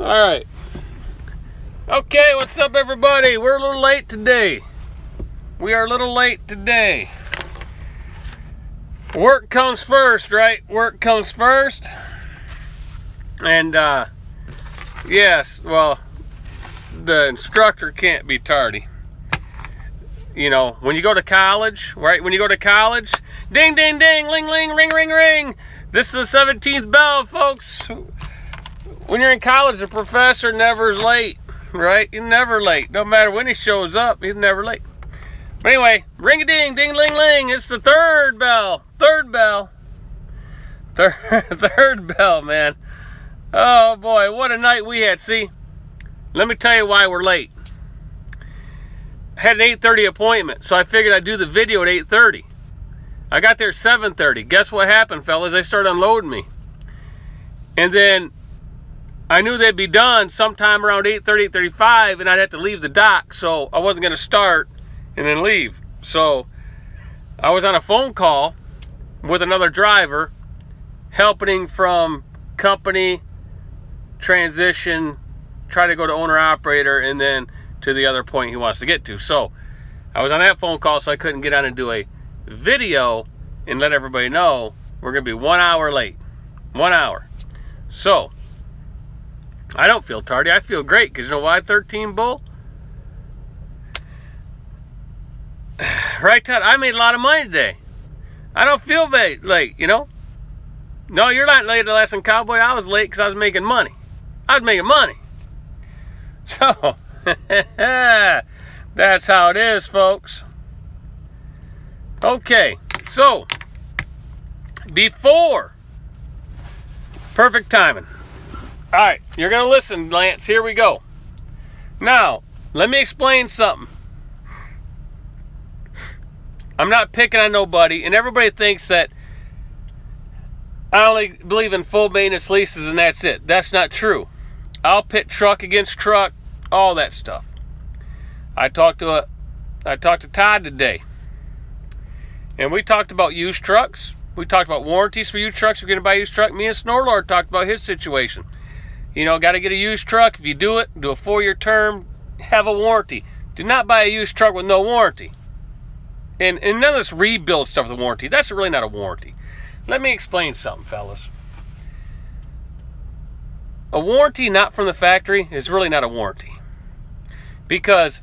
Alright. Okay, what's up everybody? We're a little late today. We are a little late today. Work comes first, right? Work comes first. And, yes, well, the instructor can't be tardy. You know, when you go to college, right? When you go to college, ding, ding, ding, ling, ling, ring, ring, ring. This is the 17th bell, folks. When you're in college, the professor never is late, right? He's never late. No matter when he shows up, he's never late. But anyway, ring-a-ding, ding-ling-ling. It's the third bell. Third bell. Third bell, man. Oh, boy, what a night we had. See, let me tell you why we're late. I had an 8:30 appointment, so I figured I'd do the video at 8:30. I got there at 7:30. Guess what happened, fellas? They started unloading me. And then I knew they'd be done sometime around 8:30, 8:35, and I'd have to leave the dock, so I wasn't going to start and then leave. So I was on a phone call with another driver, helping from company transition, try to go to owner-operator, and then to the other point he wants to get to. So I was on that phone call, so I couldn't get on and do a video and let everybody know we're going to be 1 hour late. 1 hour. So I don't feel tardy. I feel great because you know why? 13 bull. Right, Todd? I made a lot of money today. I don't feel late, you know? No, you're not late to lesson, cowboy. I was late because I was making money. I was making money. So that's how it is, folks. Okay, so before, perfect timing. All right, you're gonna listen, Lance. Here we go. Now, let me explain something. I'm not picking on nobody, and everybody thinks that I only believe in full maintenance leases and that's it. That's not true. I'll pit truck against truck, all that stuff. I talked to Todd today, and we talked about used trucks. We talked about warranties for used trucks. If you're gonna buy a used truck, me and Snorlord talked about his situation. You know, got to get a used truck. If you do it, do a 4-year term, have a warranty. Do not buy a used truck with no warranty. And none of this rebuild stuff with a warranty. That's really not a warranty. Let me explain something, fellas. A warranty not from the factory is really not a warranty. Because,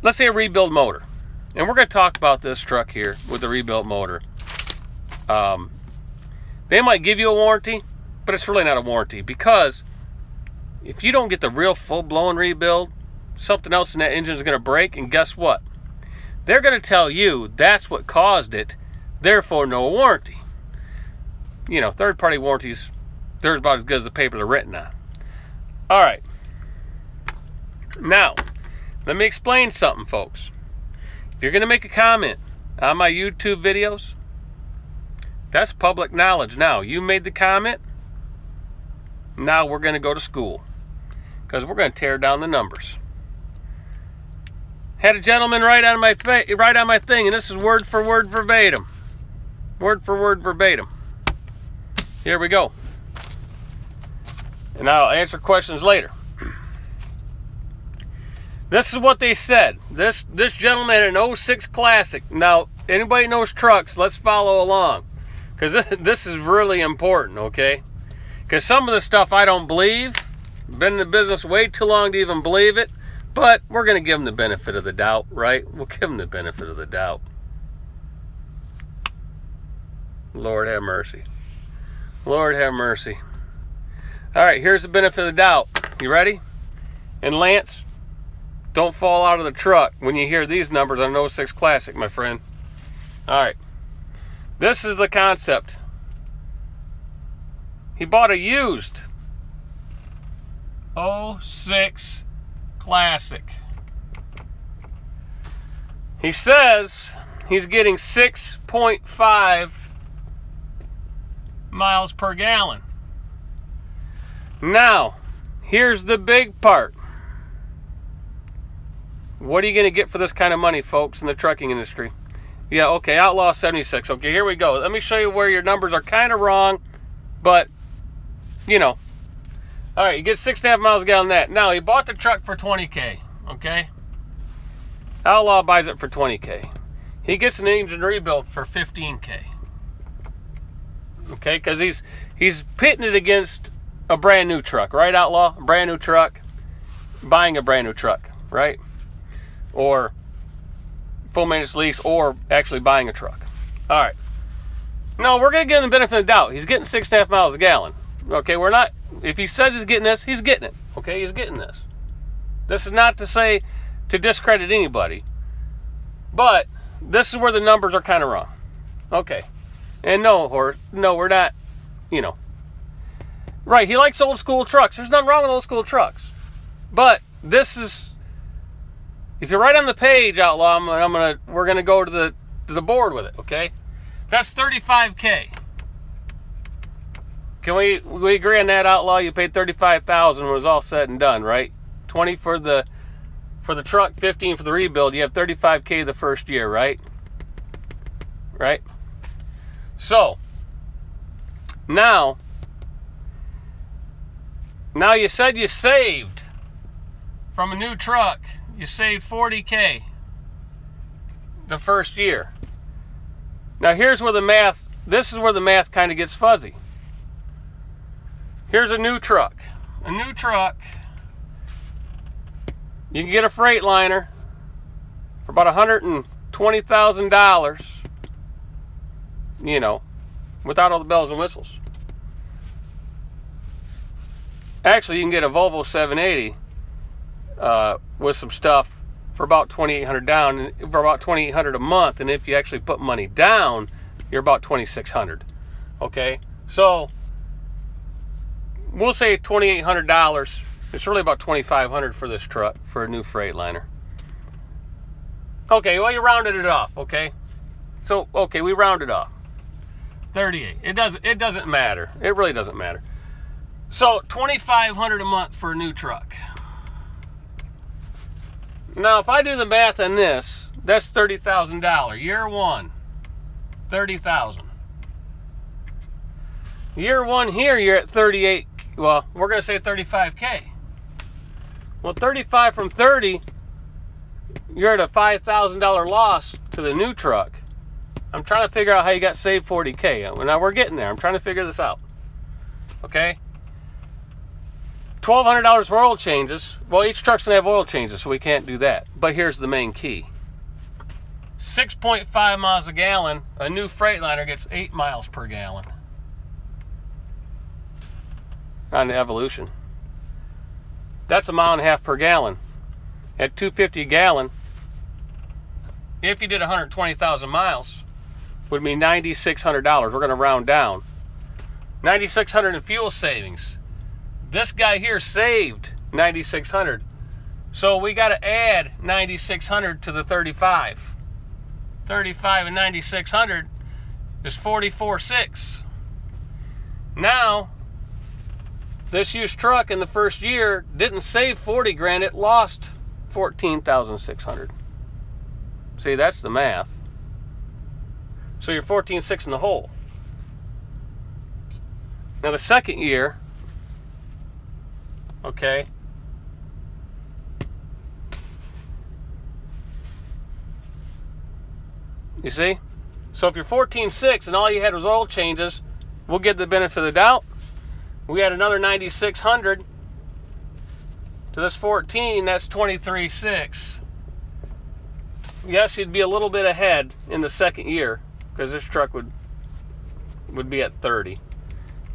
let's say a rebuild motor. And we're going to talk about this truck here with the rebuilt motor. They might give you a warranty, but it's really not a warranty. Because if you don't get the real full-blown rebuild, something else in that engine is going to break, and guess what? They're going to tell you that's what caused it, therefore no warranty. You know, third-party warranties, they're about as good as the paper they're written on. All right. Now, let me explain something, folks. If you're going to make a comment on my YouTube videos, that's public knowledge. Now, you made the comment. Now we're going to go to school because we're going to tear down the numbers. Had a gentleman write on my thing, and this is word for word verbatim. Word for word verbatim. Here we go. And I'll answer questions later. This is what they said. This gentleman had an 06 Classic. Now, anybody knows trucks, let's follow along. Because this is really important, okay? Because some of the stuff I don't believe. Been in the business way too long to even believe it. But we're going to give them the benefit of the doubt, right? We'll give them the benefit of the doubt. Lord have mercy. Lord have mercy. All right, here's the benefit of the doubt. You ready? And Lance, don't fall out of the truck when you hear these numbers on an 06 Classic, my friend. All right. This is the concept. He bought a used 06 Classic. He says he's getting 6.5 miles per gallon. Now, here's the big part. What are you going to get for this kind of money, folks, in the trucking industry? Yeah, okay, Outlaw 76. Okay, here we go. Let me show you where your numbers are kind of wrong, but, you know, All right, you get 6.5 miles a gallon that. Now, he bought the truck for $20K, okay? Outlaw buys it for $20K. He gets an engine rebuild for $15K. Okay, because he's pitting it against a brand new truck, right, Outlaw? A brand new truck, buying a brand new truck, right? Or full maintenance lease, or actually buying a truck. All right. No, we're going to give him the benefit of the doubt. He's getting 6.5 miles a gallon. Okay, we're not, if he says he's getting this, he's getting it. Okay, he's getting this. This is not to say to discredit anybody, but this is where the numbers are kind of wrong. Okay. And no, we're not, you know. Right, he likes old school trucks. There's nothing wrong with old school trucks. But this is, if you're right on the page, Outlaw, we're gonna go to the board with it, okay? That's $35K. Can we agree on that, Outlaw? You paid $35,000 when it was all said and done, right? 20 for the truck, 15 for the rebuild. You have $35K the first year, right? Right? So now you said you saved from a new truck. You saved $40K the first year. Now here's where the math, this is where the math kind of gets fuzzy. Here's a new truck. A new truck, you can get a Freightliner for about $120,000, you know, without all the bells and whistles. Actually, you can get a Volvo 780 with some stuff for about $2,800 down, for about $2,800 a month, and if you actually put money down, you're about $2,600. Okay, so we'll say $2,800. It's really about $2,500 for this truck, for a new Freightliner. Okay, well, you rounded it off. Okay, so okay, we rounded off 38. It doesn't matter. It really doesn't matter. So $2,500 a month for a new truck. Now, if I do the math on this, that's $30,000. Year one, $30,000. Year one here, you're at 38. Well, we're going to say 35K. Well, 35 from 30, you're at a $5,000 loss to the new truck. I'm trying to figure out how you got saved 40K. Now we're getting there. I'm trying to figure this out. Okay? $1,200 for oil changes. Well, each truck's going to have oil changes, so we can't do that. But here's the main key. 6.5 miles a gallon. A new Freightliner gets 8 miles per gallon. On the Evolution. That's 1.5 miles per gallon. At $2.50 a gallon, if you did 120,000 miles, would be $9,600. We're going to round down. $9,600 in fuel savings. This guy here saved $9,600. So we got to add $9,600 to the 35. 35 and $9,600 is $44,600. Now, this used truck in the first year didn't save 40 grand, it lost 14,600. See, that's the math. So you're 14,600 in the hole. Now the second year, okay, you see? So if you're 14,600 and all you had was oil changes, we'll give the benefit of the doubt. We had another 9,600 to this 14, that's 23,600. Yes, you'd be a little bit ahead in the second year because this truck would be at 30.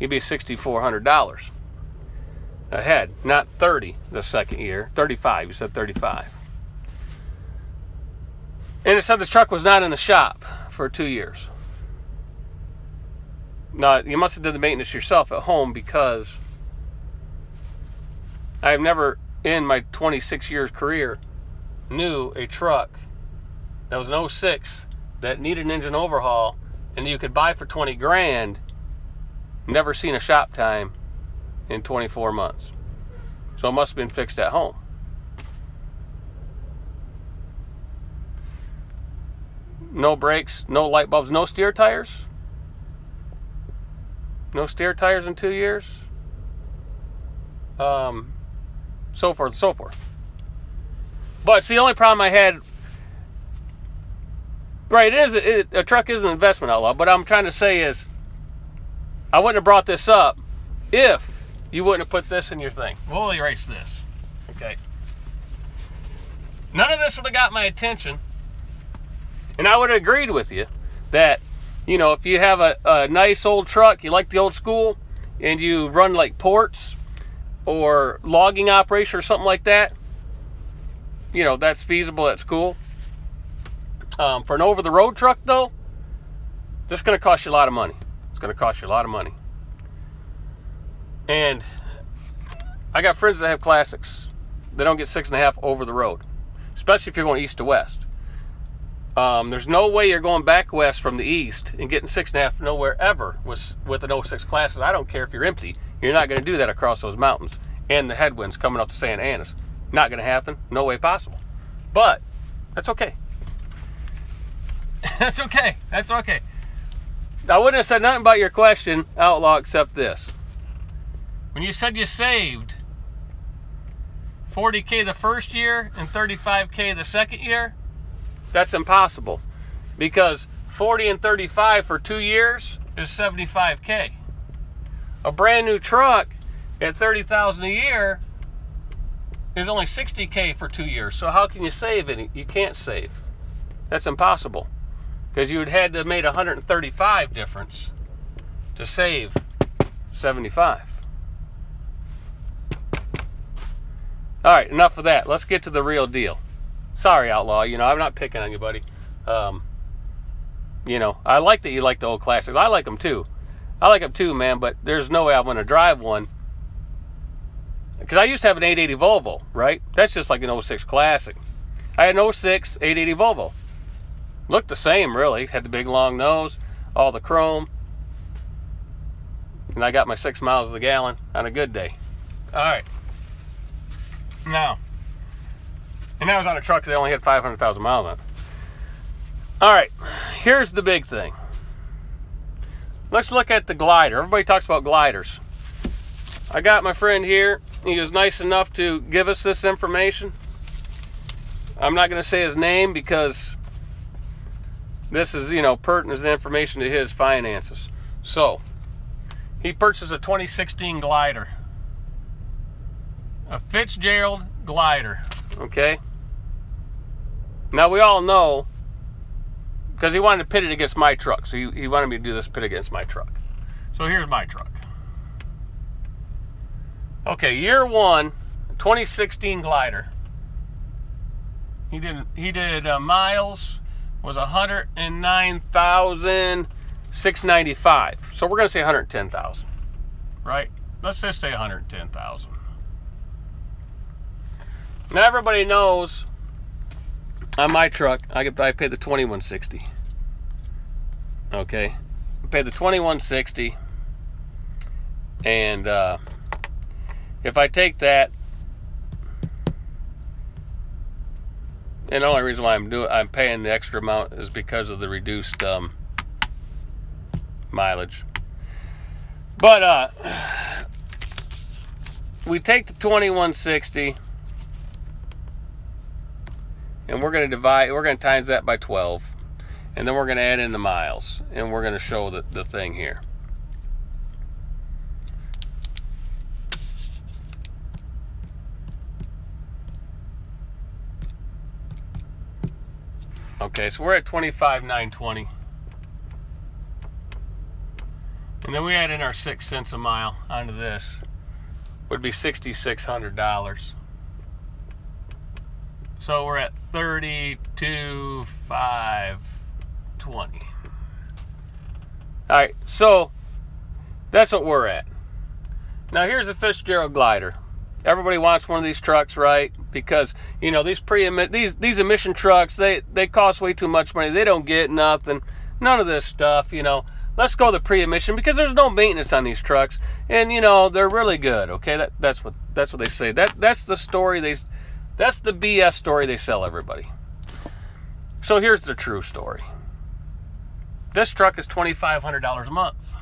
You'd be $6,400 ahead, not 30 the second year. 35, you said 35. And it said the truck was not in the shop for 2 years. Now, you must have done the maintenance yourself at home, because I've never, in my 26 years career, knew a truck that was an 06 that needed an engine overhaul and you could buy for 20 grand, never seen a shop time in 24 months. So it must have been fixed at home. No brakes, no light bulbs, no steer tires? No steer tires in 2 years? so forth and so forth. But it's the only problem I had. Right, a truck is an investment, outlaw, but I'm trying to say is, I wouldn't have brought this up if you wouldn't have put this in your thing. We'll erase this, okay? None of this would have got my attention, and I would have agreed with you that, you know, if you have a nice old truck, you like the old school, and you run like ports or logging operation or something like that, you know, that's feasible, that's cool. For an over-the-road truck, though, this is going to cost you a lot of money. It's going to cost you a lot of money. And I got friends that have classics. They don't get 6.5 over the road, especially if you're going east to west. There's no way you're going back west from the east and getting 6.5 nowhere ever with an 06 Classic. I don't care if you're empty. You're not going to do that across those mountains and the headwinds coming up to Santa Ana's. Not going to happen. No way possible. But that's okay. That's okay. That's okay. I wouldn't have said nothing about your question, outlaw, except this. When you said you saved $40K the first year and $35K the second year, that's impossible. Because 40 and 35 for 2 years is $75K. A brand new truck at $30,000 a year is only $60K for 2 years. So how can you save any? You can't save. That's impossible. Because you would have had to have made 135 difference to save 75. All right, enough of that. Let's get to the real deal. Sorry, outlaw. You know, I'm not picking on you, buddy. You know, I like that you like the old classics. I like them too. I like them too, man, but there's no way I'm going to drive one. Because I used to have an 880 Volvo, right? That's just like an 06 Classic. I had an 06 880 Volvo. Looked the same, really. Had the big long nose, all the chrome. And I got my 6 miles to the gallon on a good day. All right. Now, and that was on a truck that only had 500,000 miles on it. All right, here's the big thing. Let's look at the glider. Everybody talks about gliders. I got my friend here. He was nice enough to give us this information. I'm not going to say his name because this is, you know, pertinent information to his finances. So, he purchased a 2016 glider. A Fitzgerald glider, okay? Now, we all know, because he wanted to pit it against my truck. So, he wanted me to do this pit against my truck. So, here's my truck. Okay, year one, 2016 glider. He did miles, was 109,695. So we're going to say 110,000, right? Let's just say 110,000. Now everybody knows on my truck, I pay the 2160. Okay, I pay the 2160, and if I take that, and the only reason why I'm paying the extra amount is because of the reduced mileage. But we take the 2160 and we're going to times that by 12, and then we're going to add in the miles, and we're going to show the thing here. Okay, so we're at 25,920. And then we add in our 6 cents a mile onto this. Would be $6,600. So we're at 32,520. All right, so that's what we're at. Now here's a Fitzgerald glider. Everybody wants one of these trucks, right? Because, you know, these emission trucks, they cost way too much money. They don't get nothing. None of this stuff, you know. Let's go the pre-emission because there's no maintenance on these trucks, and you know they're really good. Okay, that's what they say. That's the story that's the BS story they sell everybody. So here's the true story. This truck is $2,500 a month.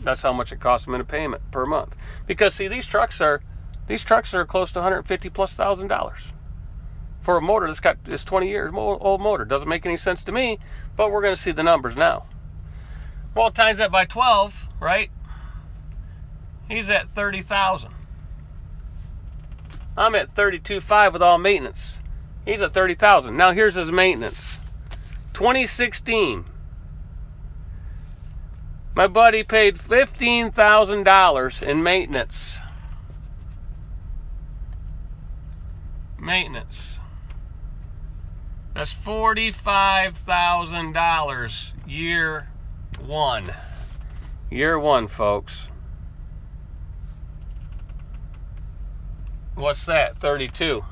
That's how much it costs them in a payment per month. Because see, these trucks are close to $150,000+ for a motor that's got this 20 years old motor. Doesn't make any sense to me, but we're going to see the numbers now. Well, times that by 12, right? He's at 30,000. I'm at 32.5 with all maintenance. He's at 30,000. Now here's his maintenance. 2016. My buddy paid $15,000 in maintenance. Maintenance. That's $45,000 year one. Year one, folks. What's that? 32.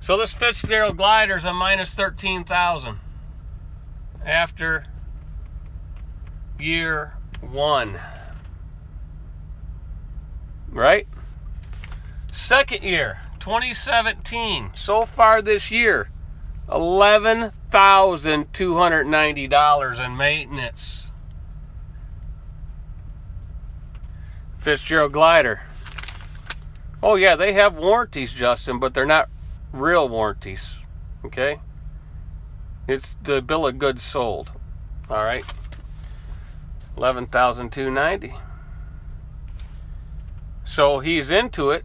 So this Fitzgerald glider's a minus 13,000 after year one. Right? Second year, 2017. So far this year, $11,290 in maintenance. Fitzgerald glider. Oh yeah, they have warranties, Justin, but they're not real warranties. Okay? It's the bill of goods sold. All right? $11,290. So he's into it.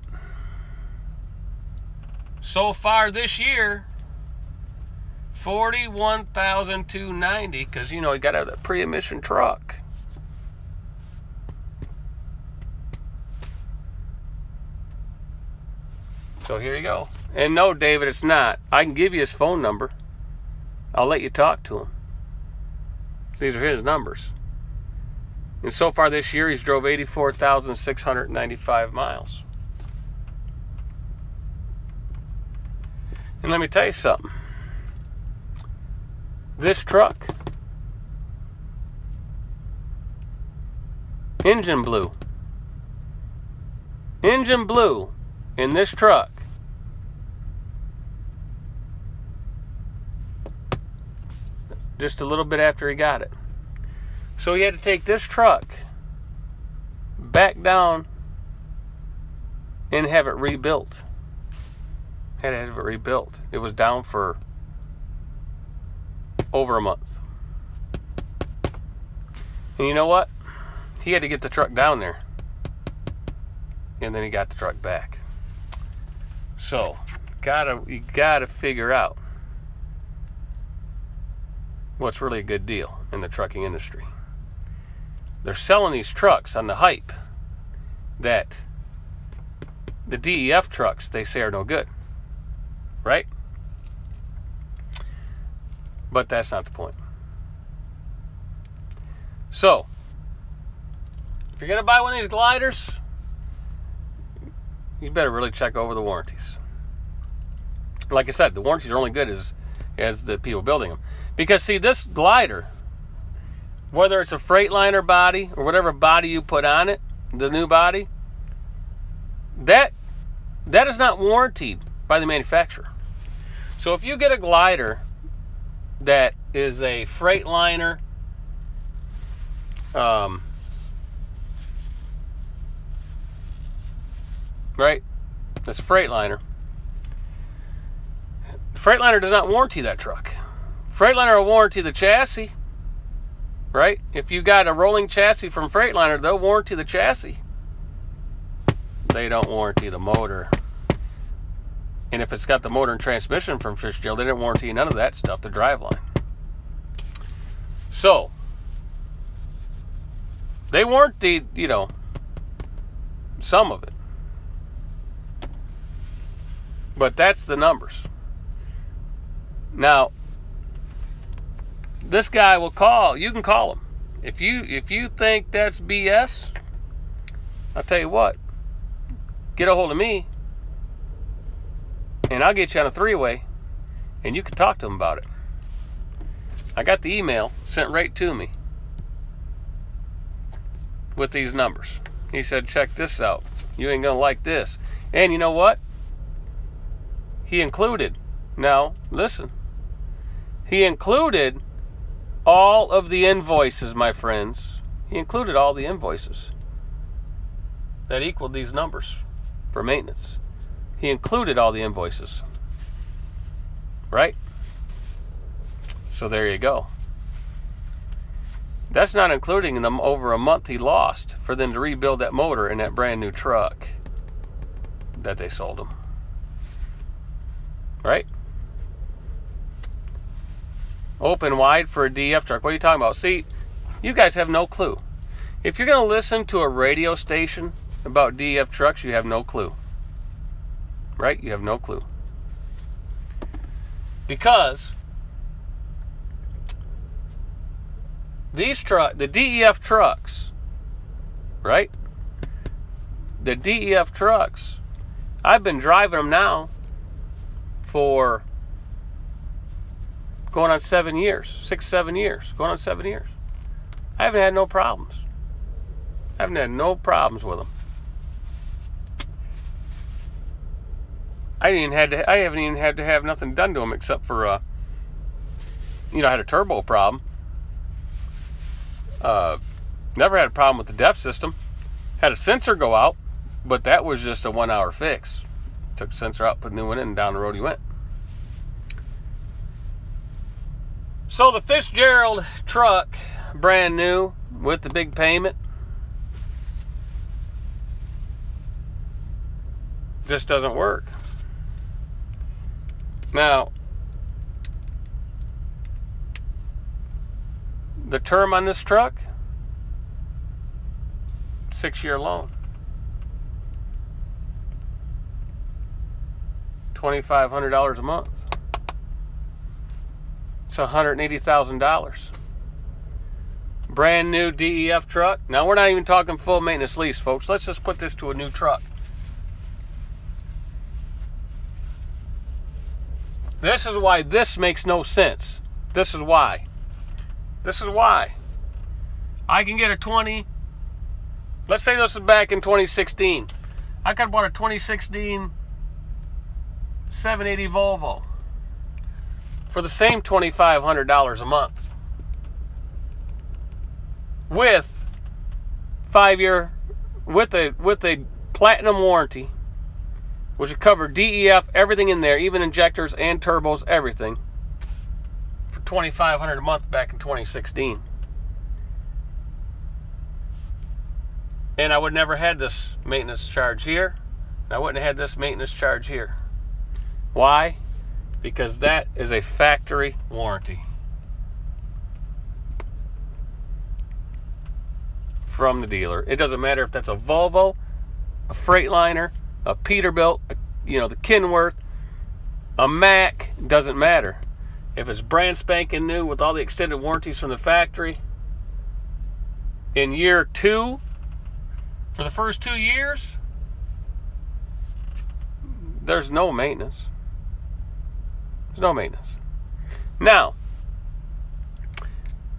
So far this year, $41,290, because you know he got to have that pre-emission truck. So here you go. And no, David, it's not. I can give you his phone number. I'll let you talk to him. These are his numbers. And so far this year, he's drove 84,695 miles. And let me tell you something. This truck, engine blue. Engine blue in this truck. Just a little bit after he got it. So he had to take this truck back down and have it rebuilt. Had to have it rebuilt. It was down for over a month. And you know what? He had to get the truck down there. And then he got the truck back. So, you gotta figure out what's really a good deal in the trucking industry. They're selling these trucks on the hype that the DEF trucks they say are no good, right? But that's not the point. So, if you're gonna buy one of these gliders, you better really check over the warranties. Like I said, the warranties are only good as the people building them. Because see, this glider, whether it's a Freightliner body or whatever body you put on it, the new body, that is not warranted by the manufacturer. So if you get a glider that is a Freightliner, right? That's a Freightliner. Freightliner does not warranty that truck. Freightliner will warranty the chassis, right? If you got a rolling chassis from Freightliner, they'll warranty the chassis. They don't warranty the motor. And if it's got the motor and transmission from Fitzgerald, they didn't warranty none of that stuff, the driveline. So, they warranty, you know, some of it. But that's the numbers. Now, this guy will call. You can call him. If you think that's BS, I'll tell you what. Get a hold of me, and I'll get you on a three-way, and you can talk to him about it. I got the email sent right to me with these numbers. He said, check this out. You ain't gonna like this. And you know what? He included, now listen, he included all of the invoices, my friends. He included all the invoices that equaled these numbers for maintenance. He included all the invoices, right? So there you go. That's not including them over a month he lost for them to rebuild that motor in that brand new truck that they sold him, right? Open wide for a DEF truck. What are you talking about? See, you guys have no clue. If you're going to listen to a radio station about DEF trucks, you have no clue. Right? You have no clue. Because the DEF trucks, right? The DEF trucks, I've been driving them now for going on 7 years, 6, 7 years, going on 7 years. I haven't had no problems. I haven't had no problems with them. I haven't even had to have nothing done to them except for, I had a turbo problem. Never had a problem with the DEF system. Had a sensor go out, but that was just a 1 hour fix. Took the sensor out, put a new one in, and down the road he went. So the Fitzgerald truck, brand new, with the big payment, just doesn't work. Now, the term on this truck, 6-year loan. $2,500 a month. It's $180,000. Brand new DEF truck. Now, we're not even talking full maintenance lease, folks. Let's just put this to a new truck. This is why this makes no sense. This is why. This is why. I can get a let's say this is back in 2016. I could have bought a 2016 780 Volvo for the same $2,500 a month with 5-year, with a platinum warranty, which would cover DEF, everything in there, even injectors and turbos, everything, for $2,500 a month back in 2016. And I would never had this maintenance charge here. And I wouldn't have had this maintenance charge here. Why? Because that is a factory warranty from the dealer. It doesn't matter if that's a Volvo, a Freightliner, a Peterbilt, the Kenworth, a Mack, doesn't matter. If it's brand spanking new with all the extended warranties from the factory, in year 2, for the first 2 years, there's no maintenance. There's no maintenance. Now,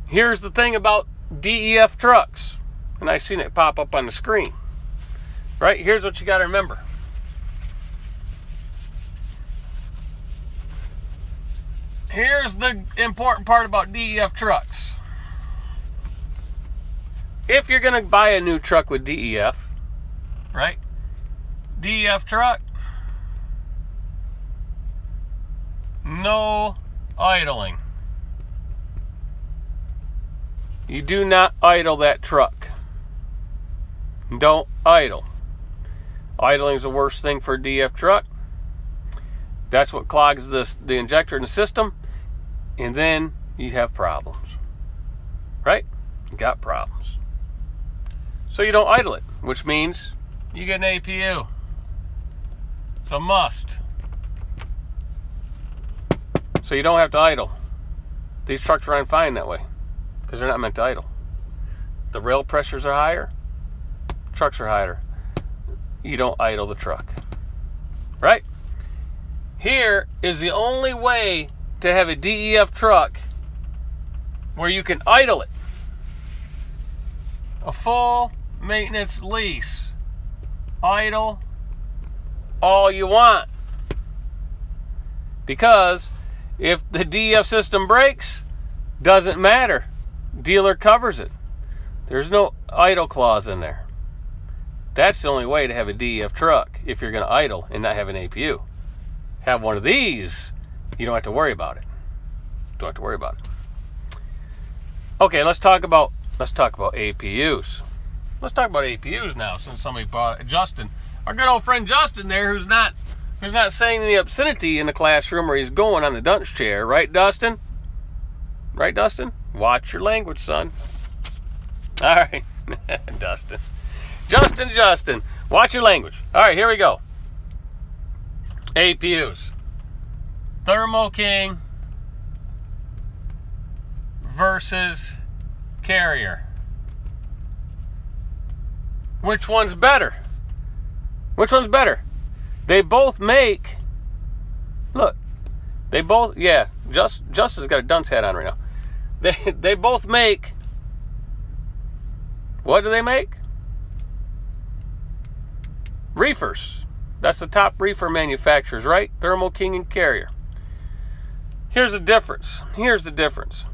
here's the thing about DEF trucks, and I seen it pop up on the screen. Right? Here's what you got to remember. Here's the important part about DEF trucks. If you're going to buy a new truck with DEF, right? DEF truck, no idling. You do not idle that truck. Don't idle. Idling is the worst thing for a DEF truck. That's what clogs the injector in the system, and then you have problems. Right? You got problems. So you don't idle it, which means you get an APU. It's a must. So you don't have to idle. These trucks run fine that way because they're not meant to idle. The rail pressures are higher. Trucks are higher. You don't idle the truck. Right? Here is the only way to have a DEF truck where you can idle it. A full maintenance lease. Idle all you want. Because if the DEF system breaks, doesn't matter. Dealer covers it. There's no idle clause in there. That's the only way to have a DEF truck if you're going to idle and not have an APU. Have one of these, you don't have to worry about it. Don't have to worry about it. Okay, let's talk about APUs. Let's talk about APUs now, since somebody brought it. Justin, our good old friend Justin there, who's not saying any obscenity in the classroom where he's going on the dunce chair, right, Dustin? Right, Dustin? Watch your language, son. All right, Justin, watch your language. All right, here we go. APUs. Thermo King versus Carrier. Which one's better? Which one's better? They both make, look, they both, yeah, Justin's got a dunce hat on right now. They both make, what do they make? Reefers. That's the top reefer manufacturers, right? Thermo King and Carrier. Here's the difference. Here's the difference.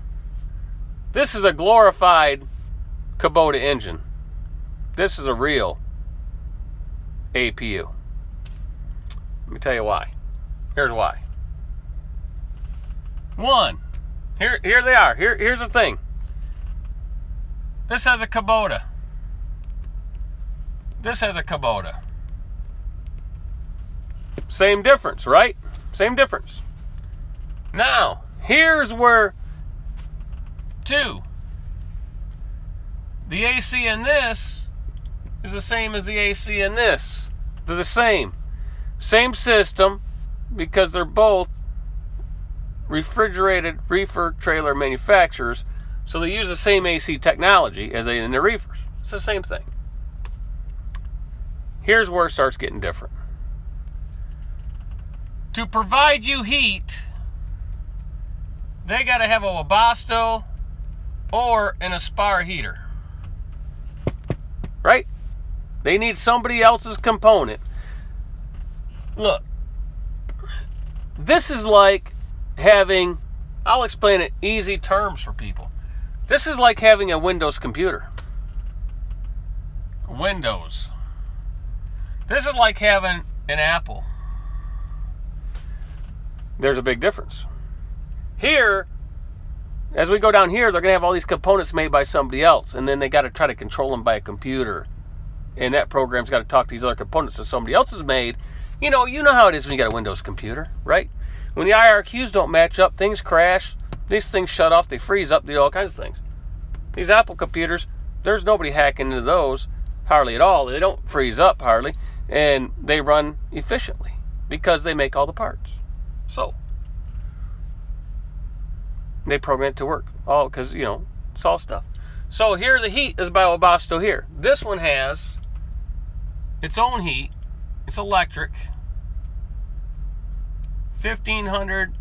This is a glorified Kubota engine. This is a real APU. Let me tell you why. Here's why. One, here they are. Here's the thing. This has a Kubota. This has a Kubota. Same difference, right? Same difference. Now, here's where the AC in this is the same as the AC in this. They're the same. Same system, because they're both refrigerated reefer trailer manufacturers, so they use the same AC technology as they in their reefers. It's the same thing. Here's where it starts getting different. To provide you heat, they got to have a Webasto or an Aspire heater. Right? They need somebody else's component. Look, this is like having, I'll explain it easy terms for people. This is like having a Windows computer. Windows. This is like having an Apple. There's a big difference. Here, as we go down here, they're going to have all these components made by somebody else, and then they got to try to control them by a computer. And that program's got to talk to these other components that somebody else has made. You know how it is when you got a Windows computer, right? When the IRQs don't match up, things crash, these things shut off, they freeze up, they do all kinds of things. These Apple computers, there's nobody hacking into those hardly at all. They don't freeze up hardly, and they run efficiently because they make all the parts. So they program it to work. All because, it's all stuff. So here the heat is by Webasto here. This one has its own heat. It's electric. 1,500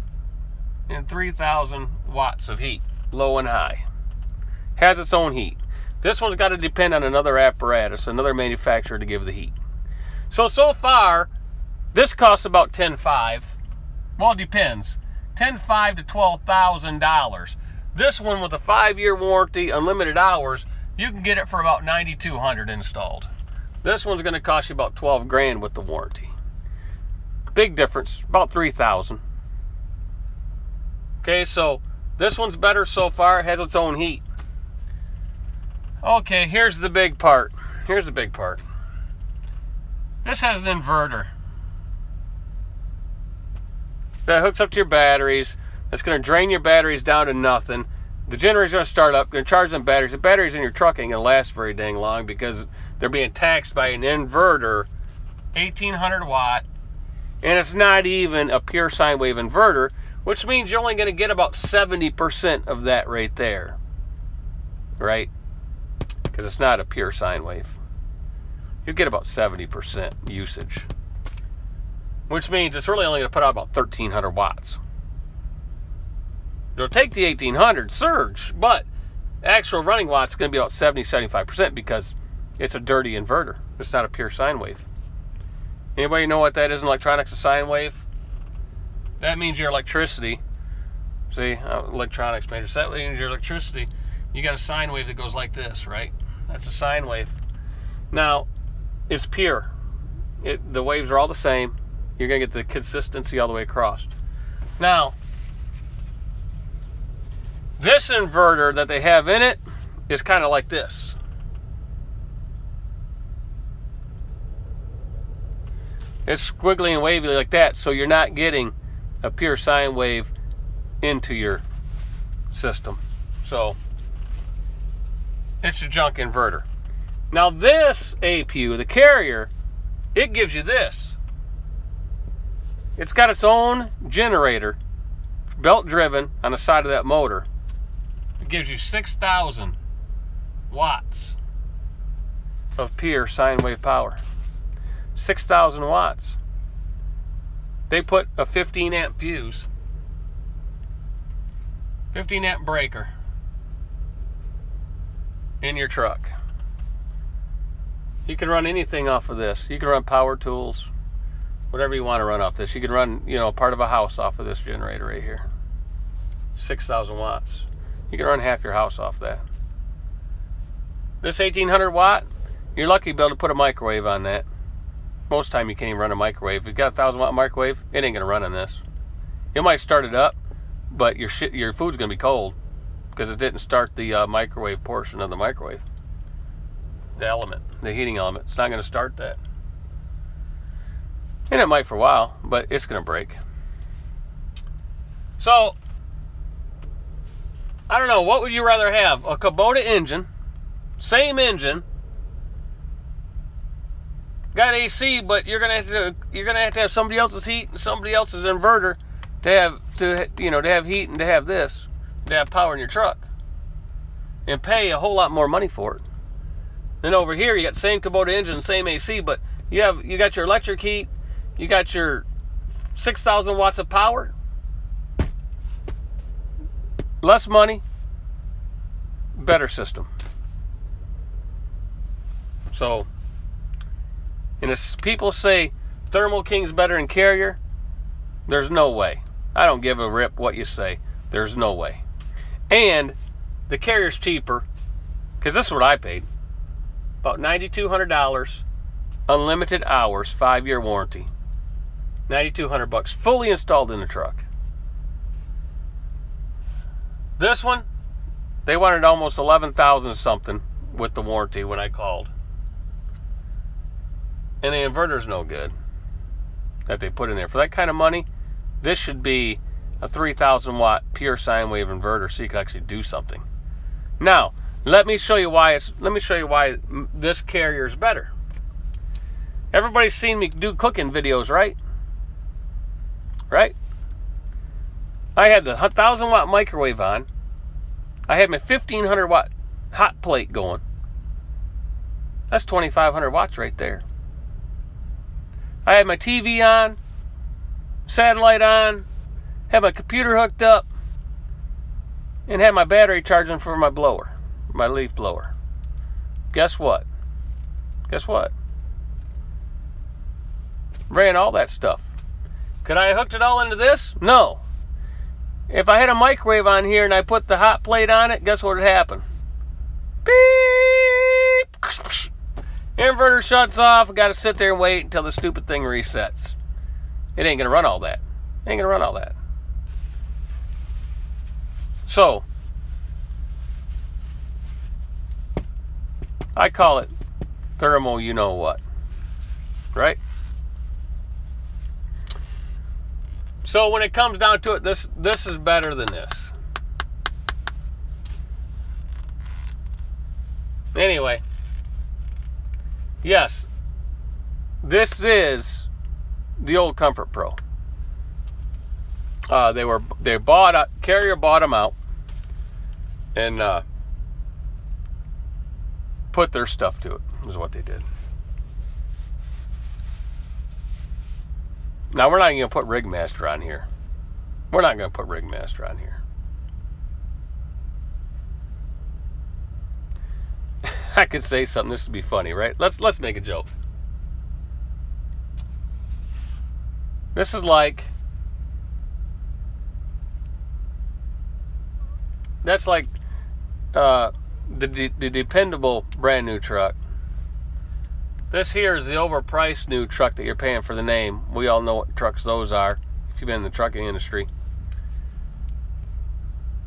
and 3,000 watts of heat, low and high. Has its own heat. This one's got to depend on another apparatus, another manufacturer to give the heat. So far, this costs about $10,500. Well, it depends. $10,500 to $12,000. This one with a 5-year warranty, unlimited hours, you can get it for about $9,200 installed. This one's going to cost you about $12,000 with the warranty. Big difference, about $3,000. Okay, so this one's better so far. It has its own heat. Okay, here's the big part. Here's the big part. This has an inverter that hooks up to your batteries. That's going to drain your batteries down to nothing. The generator's going to start up, going to charge them batteries. The batteries in your truck ain't going to last very dang long because they're being taxed by an inverter, 1,800 watt, and it's not even a pure sine wave inverter, which means you're only going to get about 70% of that right there, right? Because it's not a pure sine wave. You get about 70% usage, which means it's really only going to put out about 1,300 watts. It'll take the 1,800 surge, but actual running watts is going to be about 70-75% because it's a dirty inverter. It's not a pure sine wave. Anybody know what that is in electronics, a sine wave? That means your electricity. See, electronics major. So that means your electricity, you got a sine wave that goes like this, right? That's a sine wave. Now, it's pure. The waves are all the same. You're going to get the consistency all the way across. Now, this inverter that they have in it is kind of like this. It's squiggly and wavy like that, so you're not getting a pure sine wave into your system. So, it's a junk inverter. Now this APU, the carrier, it gives you this. It's got its own generator, belt driven, on the side of that motor. It gives you 6,000 watts of pure sine wave power. 6,000 watts. They put a 15 amp fuse, 15 amp breaker in your truck. You can run anything off of this. You can run power tools, whatever you want to run off this. You can run, you know, part of a house off of this generator right here. 6,000 watts. You can run half your house off that. This 1,800 watt, you're lucky to be able to put a microwave on that. Most time you can't even run a microwave. If you've got a 1,000 watt microwave, it ain't gonna run on this. It might start it up, but your food's gonna be cold because it didn't start the microwave portion of the microwave. The element, the heating element, it's not gonna start that. And it might for a while, but it's gonna break. So, I don't know, what would you rather have? A Kubota engine, same engine, got AC, but you're gonna have to have somebody else's heat and somebody else's inverter to have heat and to have this, to have power in your truck, and pay a whole lot more money for it. Then over here you got the same Kubota engine, same AC, but you got your electric heat, you got your 6,000 watts of power, less money, better system. So, and as people say Thermo King's better than Carrier, there's no way. I don't give a rip what you say. There's no way. And the Carrier's cheaper, because this is what I paid. About $9,200, unlimited hours, 5-year warranty. $9,200, fully installed in the truck. This one, they wanted almost 11,000 something with the warranty when I called. And the inverter's no good that they put in there. For that kind of money, this should be a 3,000 watt pure sine wave inverter so you can actually do something. Now, let me show you why this Carrier is better. Everybody's seen me do cooking videos, right? Right? I had the 1,000 watt microwave on. I had my 1,500 watt hot plate going. That's 2,500 watts right there. I had my TV on, satellite on, had my computer hooked up, and had my battery charging for my blower, my leaf blower. Guess what? Guess what? Ran all that stuff. Could I have hooked it all into this? No. If I had a microwave on here and I put the hot plate on it, guess what would happen? Beep! Inverter shuts off. I got to sit there and wait until the stupid thing resets. It ain't going to run all that. It ain't going to run all that. So, I call it thermo you know what. Right? So when it comes down to it, this is better than this. Anyway, yes, this is the old Comfort Pro. Carrier bought them out and put their stuff to it, is what they did. Now, we're not going to put Rigmaster on here. We're not going to put Rigmaster on here. I could say something. This would be funny, right? Let's make a joke. This is like... That's like the dependable brand new truck. This here is the overpriced new truck that you're paying for the name. We all know what trucks those are if you've been in the trucking industry.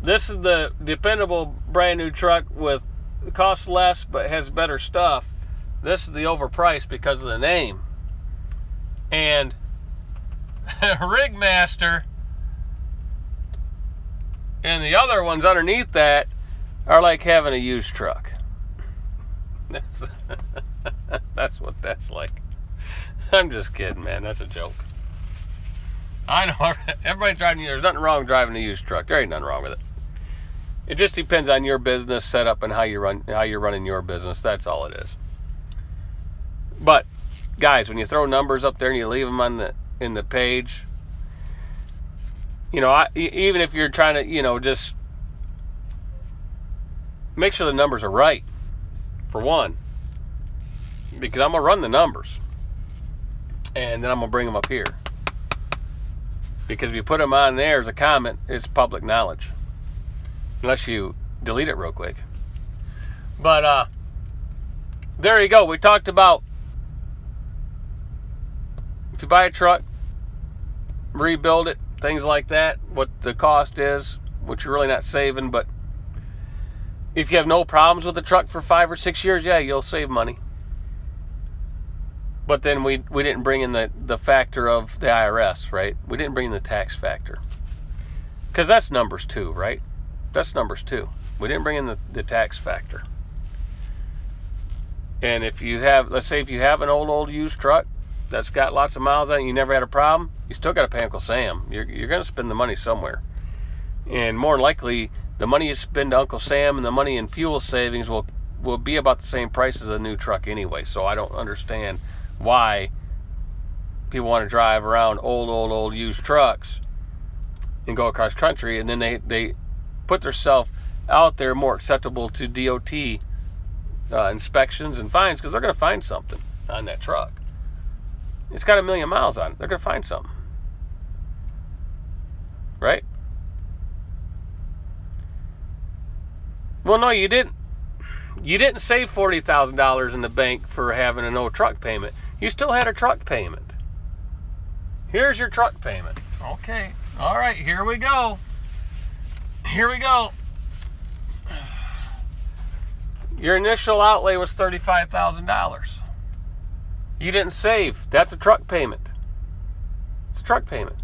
This is the dependable brand new truck with costs less but has better stuff. This is the overpriced because of the name. And Rigmaster and the other ones underneath that are like having a used truck. That's what that's like. I'm just kidding, man. That's a joke. I know everybody's driving. There's nothing wrong with driving a used truck. There ain't nothing wrong with it. It just depends on your business setup and how you're running your business. That's all it is. But guys, when you throw numbers up there and you leave them on in the page, you know, even if you're trying to, you know, just make sure the numbers are right, for one, because I'm gonna run the numbers and then I'm gonna bring them up here, because if you put them on there as a comment, it's public knowledge, unless you delete it real quick. But there you go. We talked about if you buy a truck, rebuild it, things like that, what the cost is, which you're really not saving. But if you have no problems with the truck for 5 or 6 years, yeah, you'll save money. But then we didn't bring in the factor of the IRS, right? We didn't bring in the tax factor, because that's numbers too, right? That's numbers too. We didn't bring in the tax factor. And if you have, let's say if you have an old used truck that's got lots of miles on it, you never had a problem, you still got to pay Uncle Sam. You're going to spend the money somewhere. And more than likely, the money you spend to Uncle Sam and the money in fuel savings will be about the same price as a new truck anyway. So I don't understand why people want to drive around old used trucks and go across country, and then they put themselves out there more acceptable to DOT inspections and fines, because they're going to find something on that truck. It's got 1 million miles on it. They're going to find something. Right? Well, no, you didn't. You didn't save $40,000 in the bank for having a no truck payment. You still had a truck payment. Here's your truck payment. Okay. All right, here we go. Here we go. Your initial outlay was $35,000. You didn't save. That's a truck payment. It's a truck payment.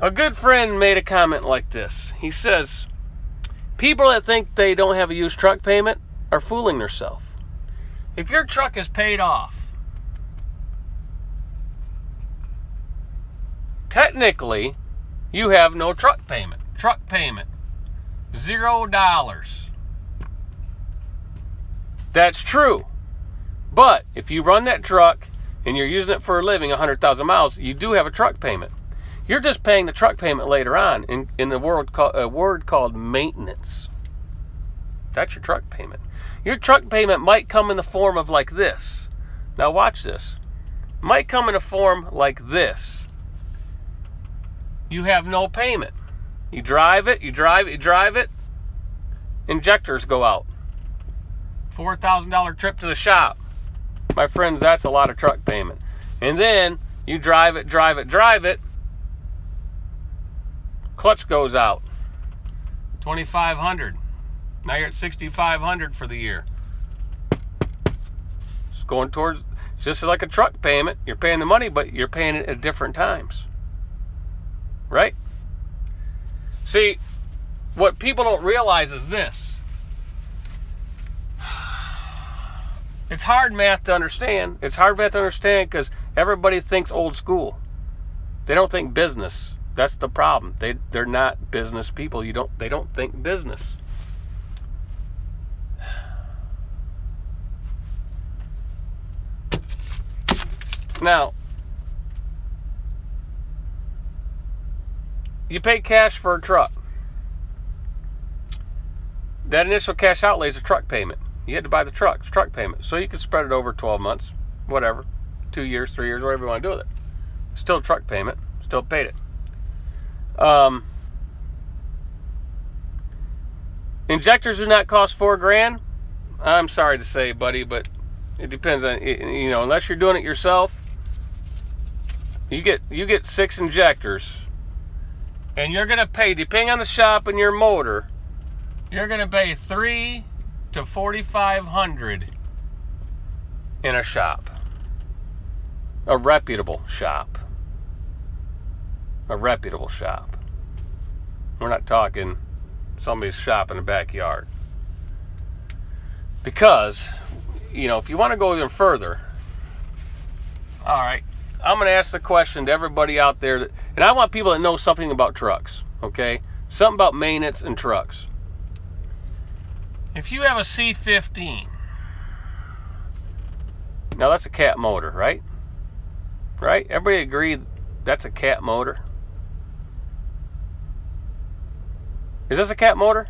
A good friend made a comment like this. He says, people that think they don't have a used truck payment are fooling themselves. If your truck is paid off, technically, you have no truck payment. Truck payment, $0. That's true. But if you run that truck and you're using it for a living, 100,000 miles, you do have a truck payment. You're just paying the truck payment later on in a word called maintenance. That's your truck payment. Your truck payment might come in the form of like this. Now watch this. It might come in a form like this. You have no payment. You drive it, you drive it, you drive it. Injectors go out. $4,000 trip to the shop. My friends, that's a lot of truck payment. And then you drive it, drive it, drive it. Clutch goes out. $2,500. Now you're at $6,500 for the year. It's going towards, just like a truck payment. You're paying the money, but you're paying it at different times. Right? See, what people don't realize is this. It's hard math to understand. It's hard math to understand because everybody thinks old school. They don't think business. That's the problem. They're not business people. They don't think business. Now, you pay cash for a truck. That initial cash outlay is a truck payment. You had to buy the truck. It's truck payment. So you can spread it over 12 months, whatever, 2 years, 3 years, whatever you want to do with it. Still a truck payment. Still paid it. Injectors do not cost $4 grand. I'm sorry to say, buddy, but it depends on, you know, unless you're doing it yourself. You get 6 injectors, and you're gonna pay, depending on the shop and your motor, you're gonna pay $300 to $4,500 in a shop, a reputable shop, a reputable shop. We're not talking somebody's shop in the backyard. Because, you know, if you want to go even further, all right, I'm going to ask the question to everybody out there, and I want people that know something about trucks, okay? Something about maintenance and trucks. If you have a C15, now that's a cat motor, right? Right? Everybody agree that's a cat motor? Is this a cat motor?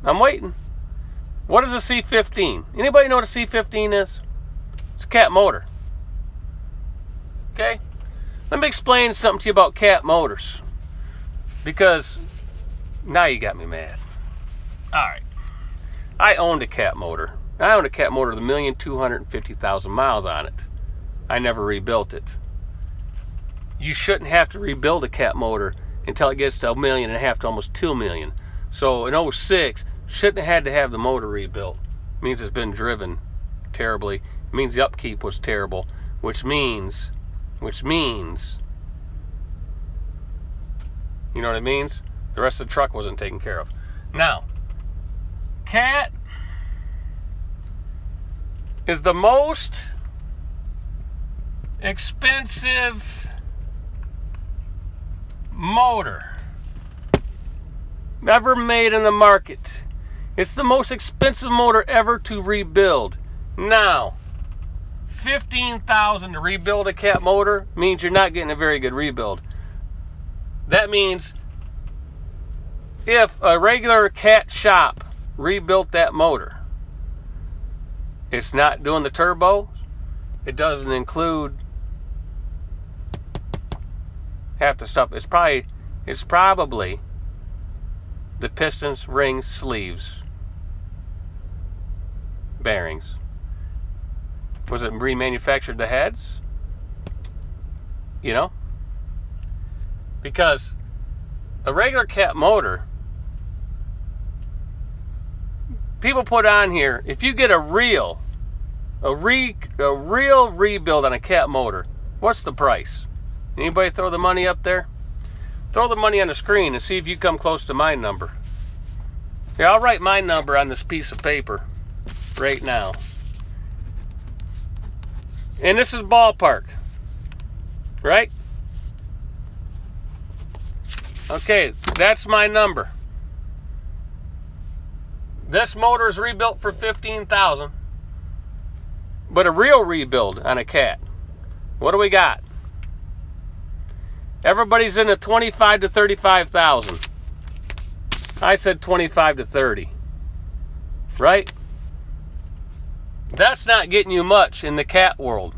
I'm waiting. What is a C15? Anybody know what a C15 is? It's a cat motor. Okay? Let me explain something to you about cat motors. Because now you got me mad. Alright. I owned a cat motor. I owned a cat motor with 1,250,000 miles on it. I never rebuilt it. You shouldn't have to rebuild a cat motor until it gets to 1.5 million to almost 2 million. So in 06, shouldn't have had to have the motor rebuilt. It means it's been driven terribly. It means the upkeep was terrible, which means, you know what it means? The rest of the truck wasn't taken care of. Now, cat is the most expensive motor ever made in the market. It's the most expensive motor ever to rebuild. Now, $15,000 to rebuild a cat motor means you're not getting a very good rebuild. That means if a regular cat shop rebuilt that motor, it's not doing the turbo, it doesn't include half the stuff. It's probably the pistons, rings, sleeves, bearings. Was it remanufactured the heads? You know? Because a regular cat motor, people put on here, if you get a real rebuild on a cat motor, what's the price? Anybody throw the money up there? Throw the money on the screen and see if you come close to my number. Here, I'll write my number on this piece of paper right now. And this is ballpark, right? Okay, that's my number. This motor is rebuilt for $15,000, but a real rebuild on a cat, what do we got? Everybody's in the $25,000 to $35,000. I said 25 to 30, right? That's not getting you much in the cat world,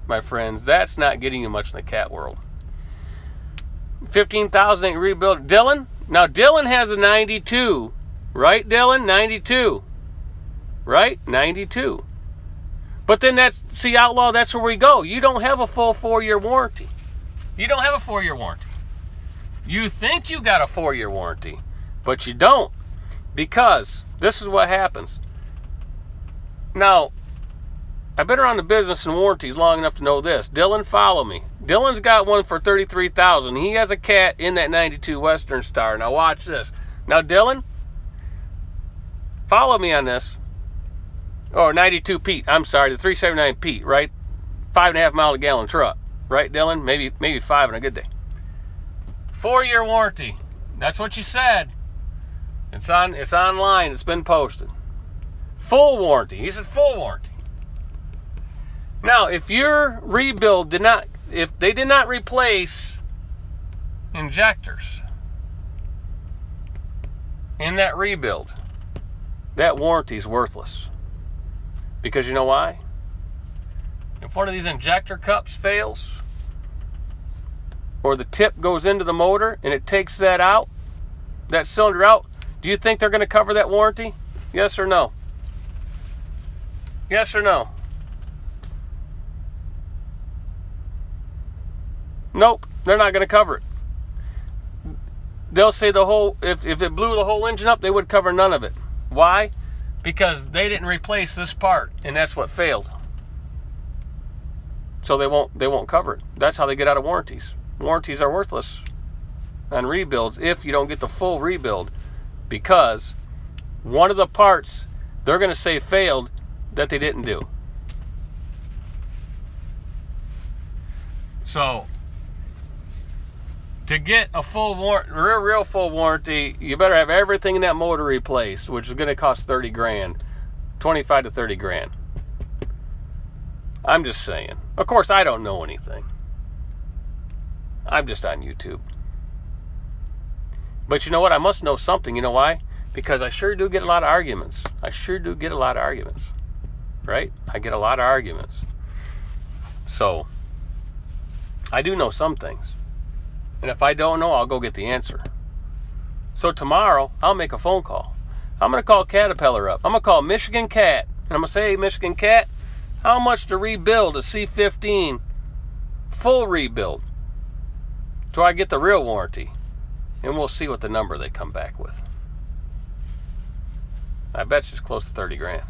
my friends. That's not getting you much in the cat world. 15,000 ain't rebuilt. Dylan? Now Dylan has a 92, right, Dylan? 92, right? 92. But then that's, see, Outlaw, that's where we go. You don't have a full 4-year warranty. You don't have a 4-year warranty. You think you got a 4-year warranty, but you don't, because this is what happens. Now, I've been around the business and warranties long enough to know this. Dylan, follow me. Dylan's got one for $33,000. He has a cat in that 92 Western Star. Now watch this. Now Dylan, follow me on this. Oh, 92 Pete. I'm sorry, the 379 Pete, right? 5.5 mile a gallon truck, right, Dylan? Maybe 5 on a good day. 4-year warranty. That's what you said. It's online. It's been posted. Full warranty. He said full warranty. Now, if your rebuild if they did not replace injectors in that rebuild, that warranty is worthless. Because you know why? If one of these injector cups fails, or the tip goes into the motor and it takes that out, that cylinder out, do you think they're going to cover that warranty? Yes or no? Yes or no? Nope, they're not going to cover it. They'll say the whole, if it blew the whole engine up, they would cover none of it. Why? Because they didn't replace this part, and that's what failed. So they won't cover it. That's how they get out of warranties. Warranties are worthless on rebuilds if you don't get the full rebuild, because one of the parts they're going to say failed that they didn't do. So to get a full real full warranty, you better have everything in that motor replaced, which is going to cost 30 grand, 25 to 30 grand. I'm just saying. Of course, I don't know anything. I'm just on YouTube. But you know what? I must know something. You know why? Because I sure do get a lot of arguments. I sure do get a lot of arguments. Right? I get a lot of arguments. So, I do know some things. And if I don't know, I'll go get the answer. So tomorrow, I'll make a phone call. I'm going to call Caterpillar up. I'm going to call Michigan Cat. And I'm going to say, hey, Michigan Cat, how much to rebuild a C15 full rebuild? Do I get the real warranty? And we'll see what the number they come back with. I bet you it's close to 30 grand.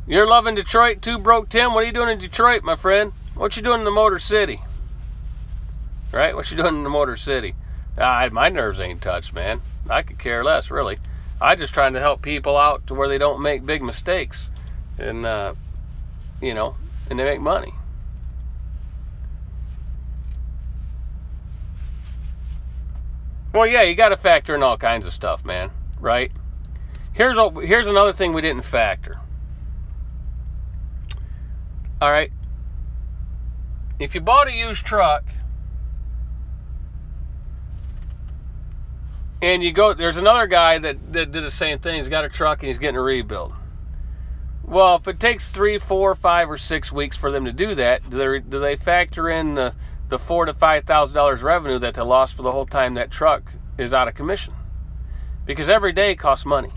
You're loving Detroit too, Broke Tim? What are you doing in Detroit, my friend? What you doing in the Motor City? Right? What you doing in the Motor City? My nerves ain't touched, man. I could care less, really. I'm just trying to help people out to where they don't make big mistakes. And, you know, and they make money. Well, yeah, you got to factor in all kinds of stuff, man. Right? Here's another thing we didn't factor. All right. If you bought a used truck and you go, there's another guy that did the same thing. He's got a truck and he's getting a rebuild. Well, if it takes 3, 4, 5, or 6 weeks for them to do that, do they factor in the $4,000 to $5,000 revenue that they lost for the whole time that truck is out of commission? Because every day costs money.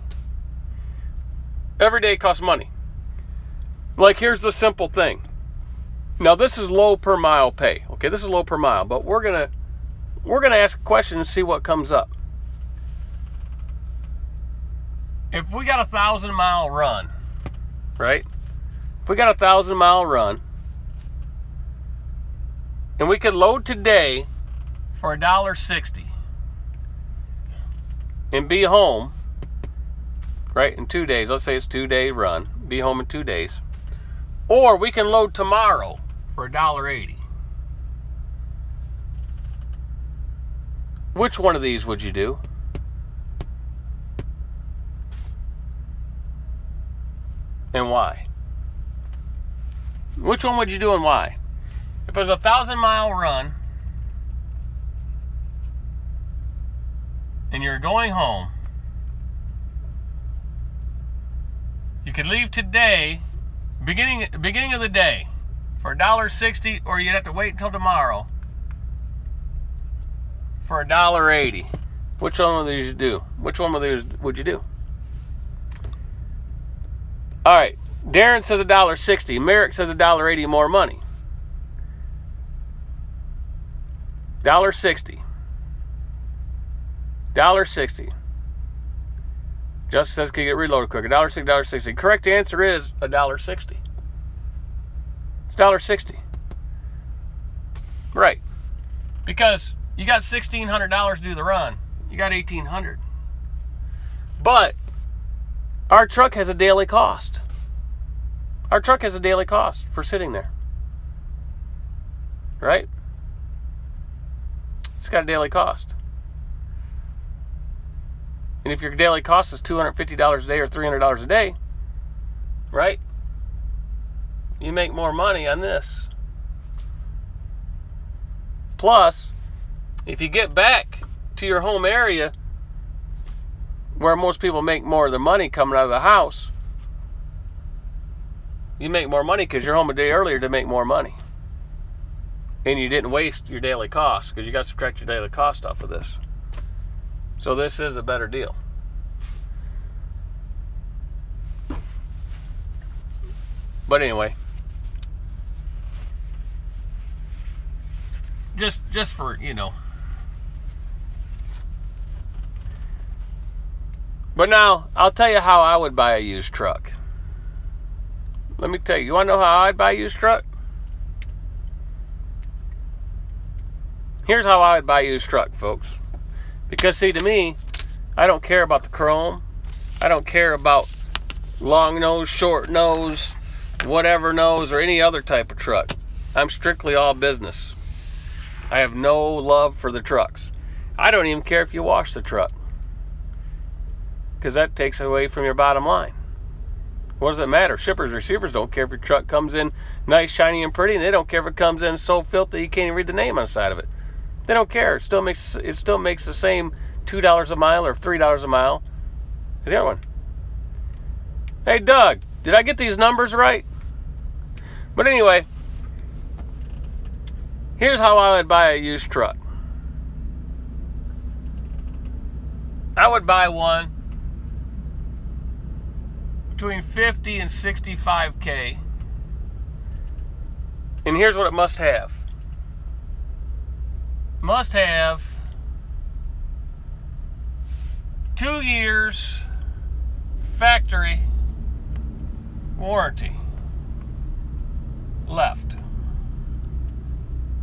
Every day costs money. Like, here's the simple thing. Now, this is low per mile pay. Okay, this is low per mile, but we're gonna ask a question and see what comes up. If we got a 1,000-mile run, right? If we got a 1,000-mile run, and we could load today for $1.60 and be home, right, in 2 days. Let's say it's a 2-day run. Be home in 2 days. Or we can load tomorrow for $1.80. Which one of these would you do? And why? Which one would you do and why? If there's a 1,000-mile run and you're going home, you could leave today, beginning of the day, for $1.60, or you'd have to wait until tomorrow for $1.80. Which one of these would you do? Which one of these would you do? All right, Darren says $1.60. Merrick says $1.80 more money. $1.60. $1.60. Justin says, can you get reloaded quicker? $1.60, $1.60. Correct answer is $1.60. It's $1.60. Right. Because you got $1,600 to do the run. You got $1,800. But our truck has a daily cost. Our truck has a daily cost for sitting there. Right? It's got a daily cost. And if your daily cost is $250 a day or $300 a day, right? You make more money on this. Plus, if you get back to your home area where most people make more of their money coming out of the house, you make more money because you're home a day earlier to make more money. and you didn't waste your daily cost, because you got to subtract your daily cost off of this. So this is a better deal. But anyway, just for, you know. But now, I'll tell you how I would buy a used truck. Let me tell you, you want to know how I'd buy a used truck? Here's how I would buy a used truck, folks. Because, see, to me, I don't care about the chrome. I don't care about long nose, short nose, whatever nose, or any other type of truck. I'm strictly all business. I have no love for the trucks. I don't even care if you wash the truck, because that takes away from your bottom line. What does it matter? Shippers, receivers don't care if your truck comes in nice, shiny, and pretty, and they don't care if it comes in so filthy you can't even read the name on the side of it. They don't care. It still makes the same $2 a mile or $3 a mile as the other one. Hey, Doug, did I get these numbers right? But anyway, here's how I would buy a used truck. I would buy one between 50 and 65K. And here's what it must have. Must have 2 years factory warranty left.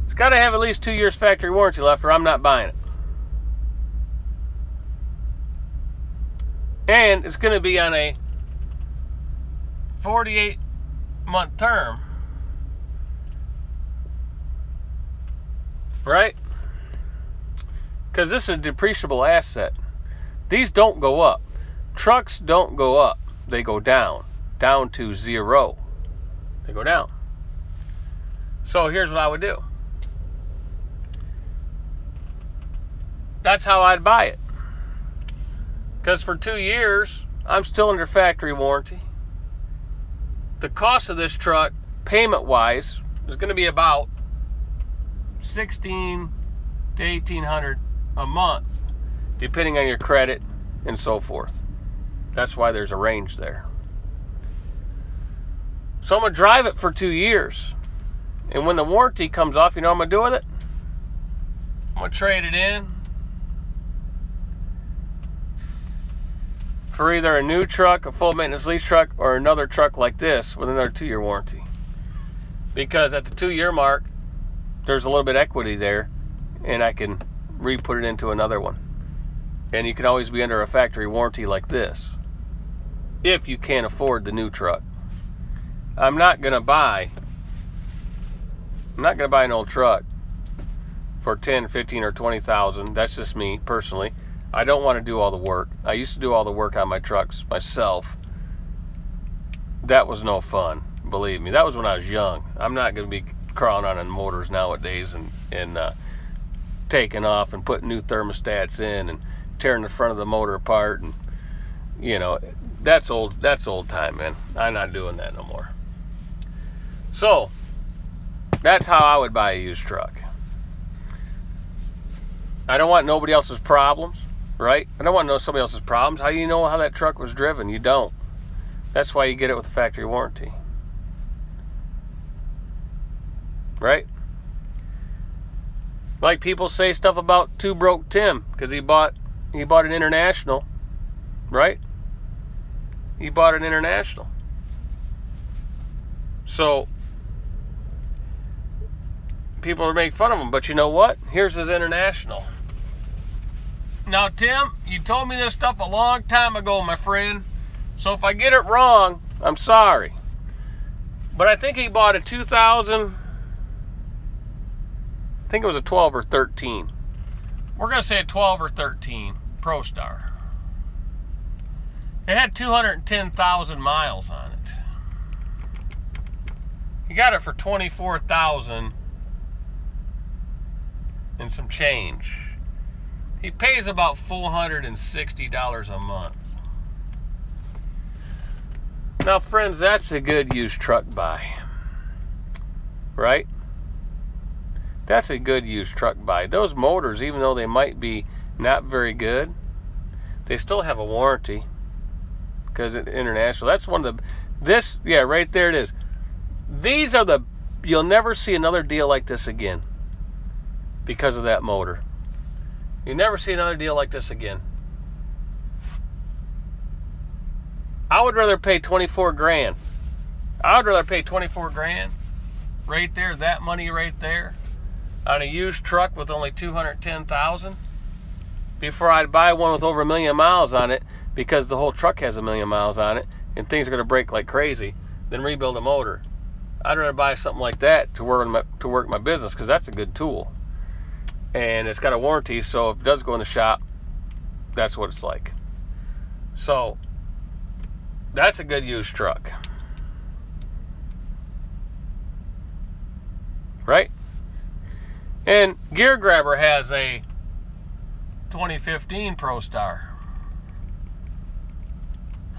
It's got to have at least 2 years factory warranty left, or I'm not buying it. And it's going to be on a 48-month term, right? Because this is a depreciable asset. These don't go up. Trucks don't go up. They go down to zero. They go down. So here's what I would do. That's how I'd buy it. Because for 2 years, I'm still under factory warranty. The cost of this truck, payment-wise, is going to be about $1,600 to $1,800 a month, depending on your credit and so forth. That's why there's a range there. So I'm going to drive it for 2 years. And when the warranty comes off, you know what I'm going to do with it? I'm going to trade it in for either a new truck, a full maintenance lease truck, or another truck like this with another 2-year warranty. Because at the 2-year mark, there's a little bit of equity there, and I can re-put it into another one. And you can always be under a factory warranty like this, if you can't afford the new truck. I'm not gonna buy an old truck for 10, 15, or 20,000. That's just me personally. I don't want to do all the work. I used to do all the work on my trucks myself. That was no fun, believe me. That was when I was young. I'm not going to be crawling on motors nowadays and taking off and putting new thermostats in and tearing the front of the motor apart, and you know, that's old time, man. I'm not doing that no more. So that's how I would buy a used truck. I don't want nobody else's problems. Right? I don't want to know somebody else's problems. How do you know how that truck was driven? You don't. That's why you get it with a factory warranty. Right? Like people say stuff about Two Broke Tim because he bought an International. Right? He bought an International. So people are making fun of him, but you know what? Here's his International. Now, Tim, you told me this stuff a long time ago, my friend. So if I get it wrong, I'm sorry. But I think he bought a 2000, I think it was a 12 or 13. We're going to say a 12 or 13 ProStar. It had 210,000 miles on it. He got it for $24,000 and some change. He pays about $460 a month. Now, friends, that's a good used truck buy, right? That's a good used truck buy. Those motors, even though they might be not very good, they still have a warranty because it's international. That's one of the, this, yeah, right there it is. These are the, you'll never see another deal like this again because of that motor. You never see another deal like this again. I would rather pay 24 grand. I would rather pay 24 grand right there, that money right there, on a used truck with only 210,000 before I'd buy one with over 1 million miles on it, because the whole truck has 1 million miles on it and things are going to break like crazy, than rebuild a motor. I'd rather buy something like that to work my business, because that's a good tool. And it's got a warranty, so if it does go in the shop, that's what it's like. So that's a good used truck. Right? And Gear Grabber has a 2015 ProStar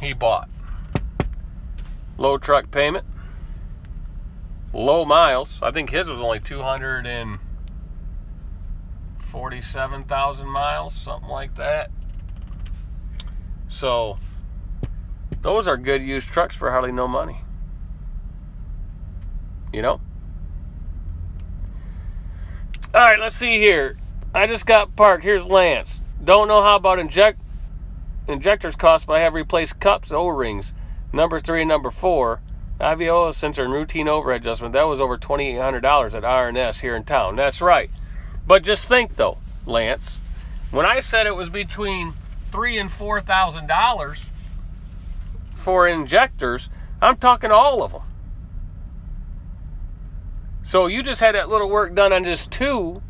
he bought. Low truck payment, low miles. I think his was only 247,000 miles, something like that. So those are good used trucks for hardly no money. You know? All right, let's see here. I just got parked. Here's Lance. Don't know how about injectors cost, but I have replaced cups, O-rings, number 3 and number 4. IVO sensor and routine overhead adjustment. That was over $2,800 at R&S here in town. That's right. But just think though, Lance, when I said it was between $3,000 and $4,000 for injectors, I'm talking all of them. So you just had that little work done on just 2.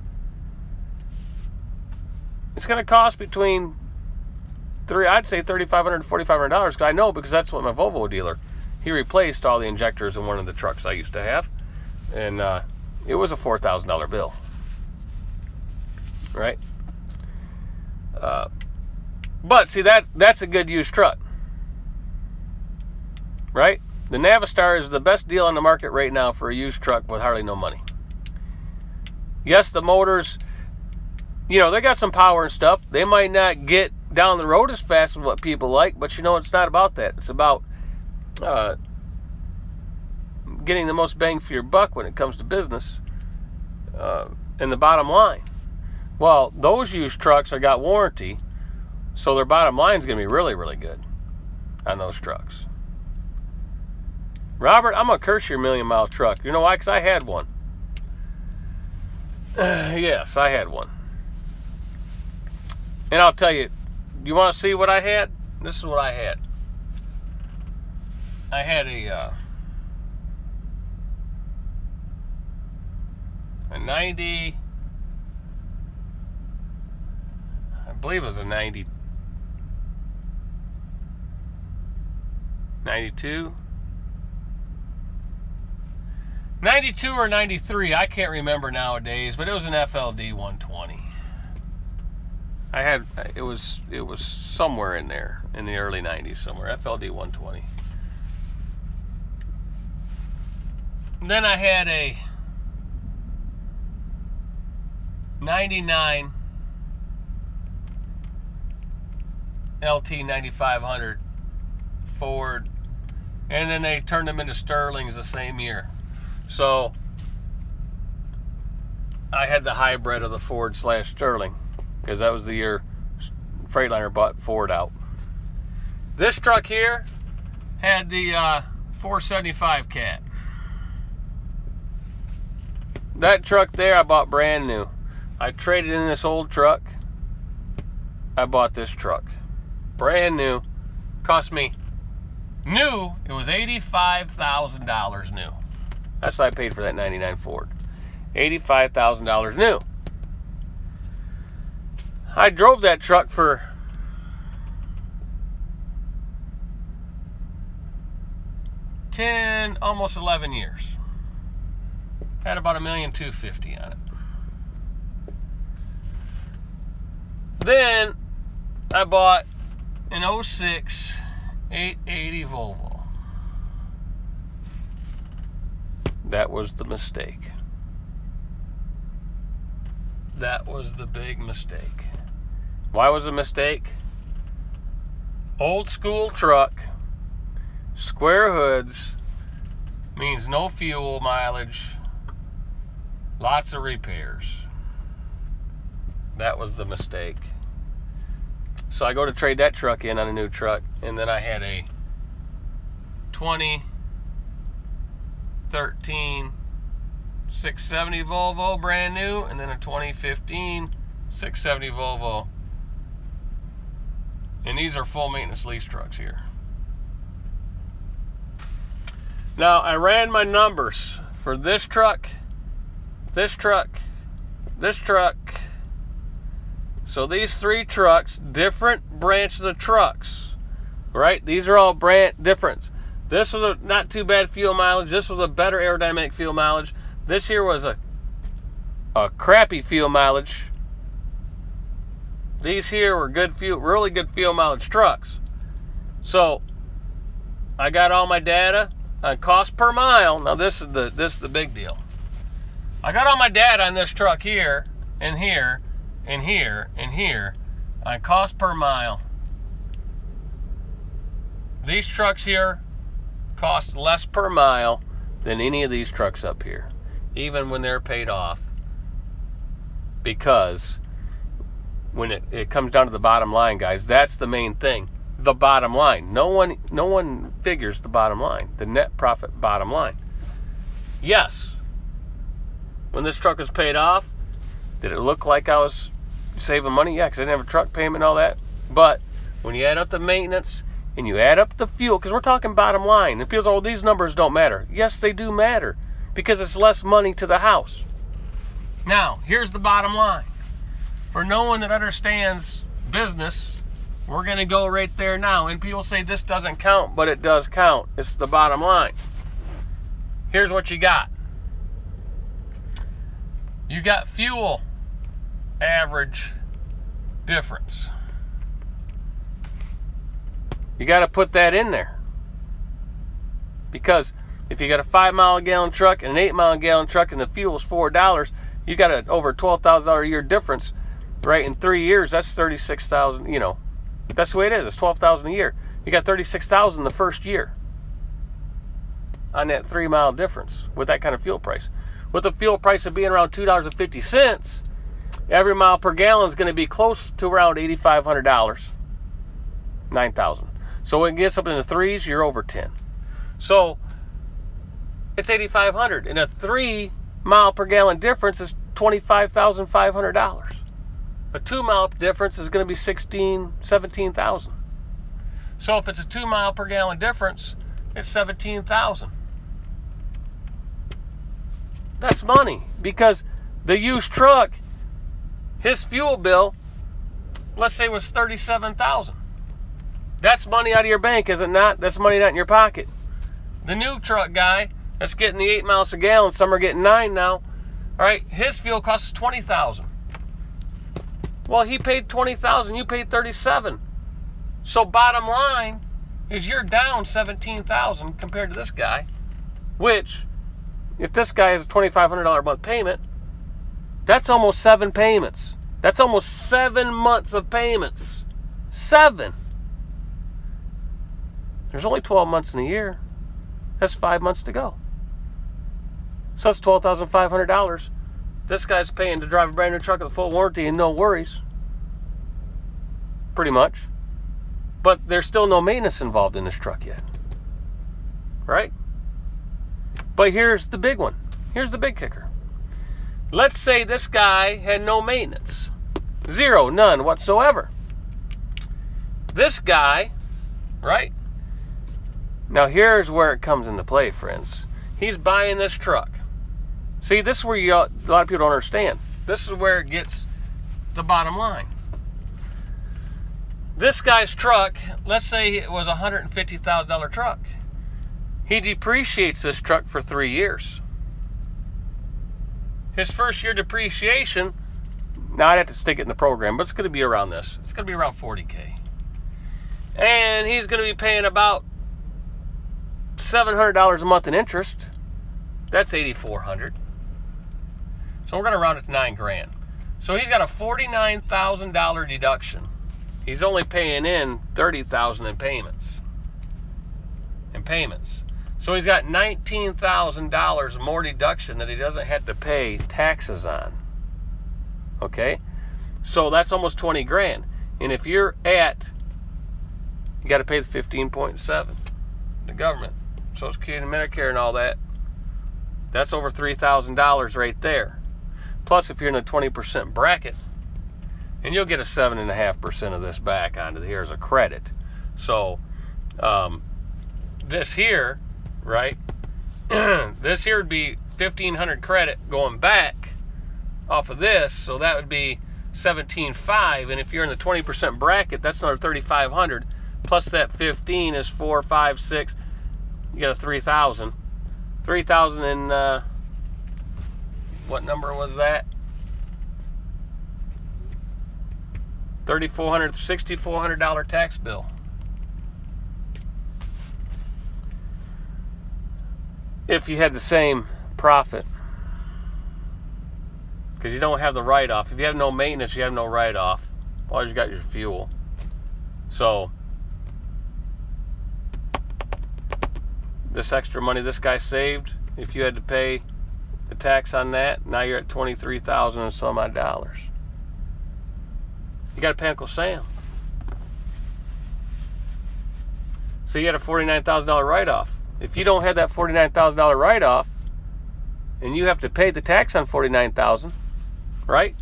It's going to cost between I'd say $3,500 to $4,500, because I know, because that's what my Volvo dealer, he replaced all the injectors in one of the trucks I used to have, and it was a $4,000 bill, right? But see, that's a good used truck, right? The Navistar is the best deal on the market right now for a used truck with hardly no money. Yes, the motors, you know, they got some power and stuff. They might not get down the road as fast as what people like, but you know, it's not about that. It's about getting the most bang for your buck when it comes to business and the bottom line. Well, those used trucks are got warranty, so their bottom line is going to be really, really good on those trucks. Robert, I'm going to curse your 1 million mile truck. You know why? Because I had one. Yes, I had one. And I'll tell you, you want to see what I had? This is what I had. I had a 90, I believe it was a 92 or 93, I can't remember nowadays, but it was an FLD 120. I had, it was somewhere in there in the early 90s somewhere, FLD 120. Then I had a 99 LT 9500 Ford, and then they turned them into Sterlings the same year. So I had the hybrid of the Ford / Sterling, because that was the year Freightliner bought Ford out. This truck here had the 475 cat. That truck there I bought brand new. I traded in this old truck. I bought this truck. Brand new. Cost me new. It was $85,000 new. That's what I paid for that 99 Ford. $85,000 new. I drove that truck for almost 11 years. Had about $1,250,000 on it. Then I bought an 06 880 Volvo. That was the mistake. That was the big mistake. Why was it a mistake? Old school truck, square hoods, means no fuel mileage, lots of repairs. That was the mistake. So I go to trade that truck in on a new truck, and then I had a 2013 670 Volvo, brand new, and then a 2015 670 Volvo. And these are full maintenance lease trucks here. Now I ran my numbers for this truck, this truck, this truck. So these three trucks, different branches of trucks, right? These are all brand different. This was a not too bad fuel mileage. This was a better aerodynamic fuel mileage. This here was a crappy fuel mileage. These here were good fuel, really good fuel mileage trucks. So I got all my data on cost per mile. Now this is the big deal. I got all my data on this truck here and here and here and here on cost per mile. These trucks here cost less per mile than any of these trucks up here, even when they're paid off, because when it comes down to the bottom line, guys, that's the main thing. The bottom line. No one figures the bottom line, the net profit bottom line. Yes, when this truck was paid off, did it look like I was saving money? Yeah, because I didn't have a truck payment and all that. But when you add up the maintenance and you add up the fuel, because we're talking bottom line, and people say, oh, these numbers don't matter. Yes, they do matter, because it's less money to the house. Now, here's the bottom line. For no one that understands business, we're going to go right there now. And people say this doesn't count, but it does count. It's the bottom line. Here's what you got. You got fuel average difference. You got to put that in there. Because if you got a 5-mile-a-gallon truck and an 8-mile-a-gallon truck and the fuel is $4, you got an over $12,000 a year difference. Right, in 3 years, that's $36,000. You know, that's the way it is. It's $12,000 a year. You got $36,000 the first year on that 3-mile difference with that kind of fuel price. With the fuel price of being around $2.50, every mile per gallon is going to be close to around $8,500, $9,000. So when it gets up in the threes, you're over 10. So it's $8,500, and a 3-mile per gallon difference is $25,500. A 2-mile difference is going to be $17,000. So if it's a 2-mile per gallon difference, it's $17,000. That's money, because the used truck, his fuel bill, let's say, was $37,000. That's money out of your bank, is it not? That's money not in your pocket. The new truck guy that's getting the 8 miles a gallon, some are getting 9 now. All right, his fuel costs $20,000. Well, he paid $20,000, you paid $37,000. So bottom line is you're down $17,000 compared to this guy, which, if this guy has a $2,500 a month payment, that's almost 7 payments. That's almost 7 months of payments. 7. There's only 12 months in a year. That's 5 months to go. So that's $12,500. This guy's paying to drive a brand new truck with a full warranty and no worries. Pretty much. But there's still no maintenance involved in this truck yet. Right? But here's the big one. Here's the big kicker. Let's say this guy had no maintenance. Zero, none whatsoever. This guy, right? Now here's where it comes into play, friends. He's buying this truck. See, this is where a lot of people don't understand. This is where it gets the bottom line. This guy's truck, let's say it was a $150,000 truck. He depreciates this truck for 3 years. His first year depreciation, now I'd have to stick it in the program, but it's going to be around this. It's going to be around $40K. And he's going to be paying about $700 a month in interest. That's $8,400. So we're going to round it to $9,000. So he's got a $49,000 deduction. He's only paying in $30,000 in payments. So he's got $19,000 more deduction that he doesn't have to pay taxes on. Okay? So that's almost 20 grand. And if you're at, you got to pay the 15.7, the government, Social Security and Medicare and all that. That's over $3,000 right there. Plus, if you're in the 20% bracket, and you'll get a 7.5% of this back onto here as a credit. So, this here, right? This here would be 1,500 credit going back off of this, so that would be 17.5. And if you're in the 20% bracket, that's another 3,500. Plus that 15 is 4, 5, 6. You got a 3,000. 3,000 and what number was that? $3,400, $6,400 tax bill. If you had the same profit, because you don't have the write-off. If you have no maintenance, you have no write-off. All you got your fuel. So this extra money this guy saved, if you had to pay the tax on that, now you're at $23,000 and some odd dollars. You got to pay Uncle Sam. So you had a $49,000 write-off. If you don't have that $49,000 write-off, and you have to pay the tax on $49,000, right?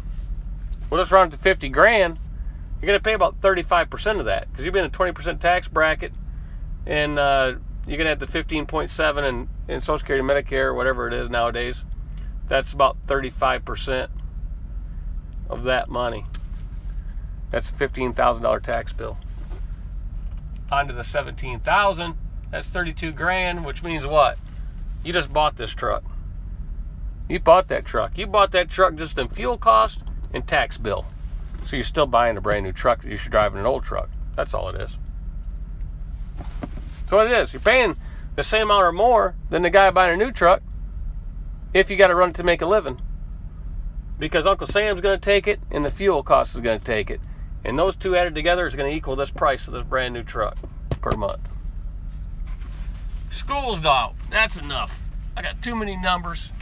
Well, let's round it to 50 grand. You're going to pay about 35% of that, because you've been in a 20% tax bracket, and you're going to have the 15.7 in Social Security, Medicare, whatever it is nowadays. That's about 35% of that money. That's a $15,000 tax bill. Onto the $17,000. That's 32 grand, which means what? You just bought this truck. You bought that truck. You bought that truck just in fuel cost and tax bill. So you're still buying a brand new truck. You should drive an old truck. That's all it is. That's what it is. You're paying the same amount or more than the guy buying a new truck if you got to run it to make a living. Because Uncle Sam's going to take it and the fuel cost is going to take it. And those two added together is going to equal this price of this brand new truck per month. School's out. That's enough. I got too many numbers.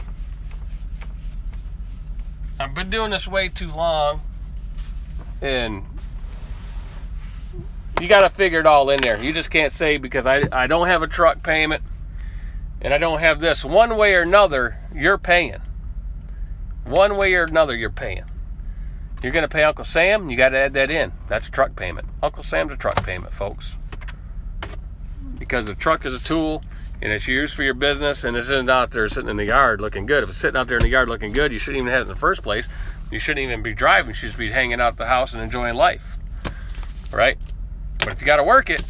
I've been doing this way too long. And you got to figure it all in there. You just can't say because I don't have a truck payment and I don't have this. One way or another, you're paying. One way or another, you're paying. You're going to pay Uncle Sam, you got to add that in. That's a truck payment. Uncle Sam's a truck payment, folks. Because the truck is a tool and it's used for your business, and this isn't out there sitting in the yard looking good. If it's sitting out there in the yard looking good, you shouldn't even have it in the first place. You shouldn't even be driving. You should just be hanging out at the house and enjoying life. Right? But if you got to work it,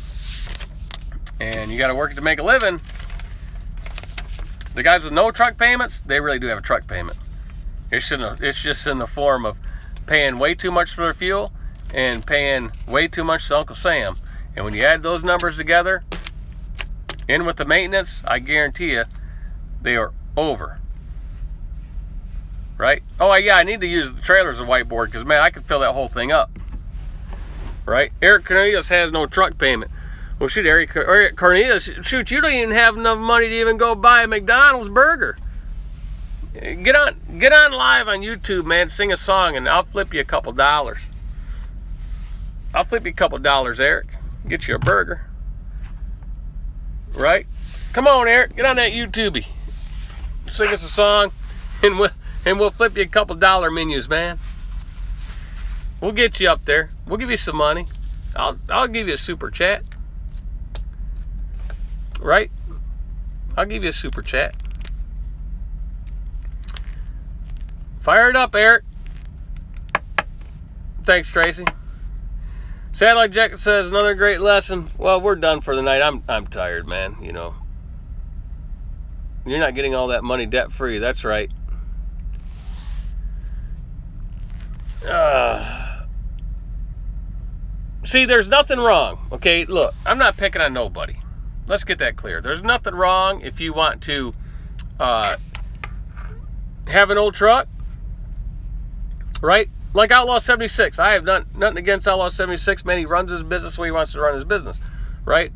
and you got to work it to make a living, the guys with no truck payments, they really do have a truck payment. It's just in the form of paying way too much for their fuel and paying way too much to Uncle Sam. And when you add those numbers together, in with the maintenance, I guarantee you, they are over. Right? Oh, yeah, I need to use the trailer as a whiteboard because, man, I could fill that whole thing up. Right? Eric Cornelius has no truck payment. Well, shoot, Eric Cornelius, shoot, you don't even have enough money to even go buy a McDonald's burger. Get on live on YouTube, man. Sing a song, and I'll flip you a couple dollars. I'll flip you a couple dollars, Eric. Get you a burger. Right? Come on, Eric. Get on that YouTube. Sing us a song, and we'll flip you a couple dollar menus, man. We'll get you up there. We'll give you some money. I'll give you a super chat. Right? I'll give you a super chat. Fire it up, Eric. Thanks, Tracy. Satellite Jacket says, another great lesson. Well, we're done for the night. I'm tired, man. You know. You're not getting all that money debt-free. That's right. See, there's nothing wrong. Okay, look, I'm not picking on nobody. Let's get that clear. There's nothing wrong if you want to have an old truck. Right? Like Outlaw 76. I have nothing against Outlaw 76. Man, he runs his business the way he wants to run his business, right?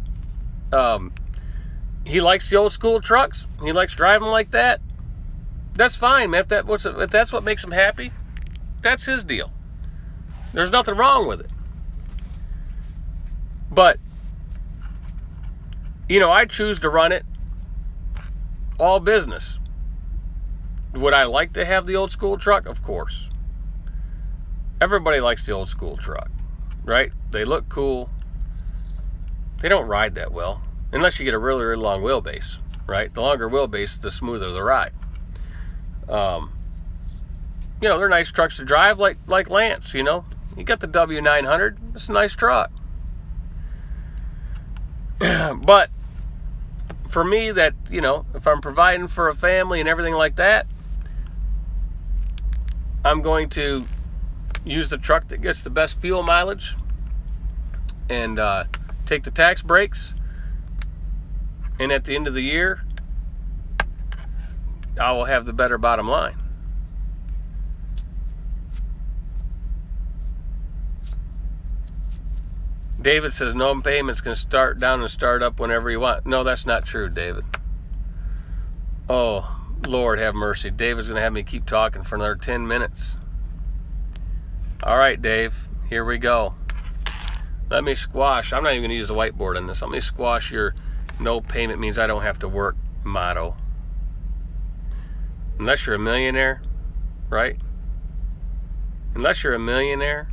He likes the old school trucks. He likes driving like that. That's fine, man. If that's what makes him happy, that's his deal. There's nothing wrong with it. But, you know, I choose to run it all business. Would I like to have the old school truck? Of course. Everybody likes the old school truck, right? They look cool. They don't ride that well, unless you get a really, really long wheelbase, right? The longer wheelbase, the smoother the ride. You know, they're nice trucks to drive, like Lance, you know. You got the W900. It's a nice truck. But for me, that, you know, if I'm providing for a family and everything like that, I'm going to use the truck that gets the best fuel mileage and take the tax breaks. And at the end of the year, I will have the better bottom line. David says no payments can start down and start up whenever you want. No, that's not true, David. Oh, Lord have mercy. David's going to have me keep talking for another 10 minutes. All right, Dave, here we go. Let me squash. I'm not even going to use the whiteboard on this. Let me squash your no payment means I don't have to work motto. Unless you're a millionaire, right? Unless you're a millionaire,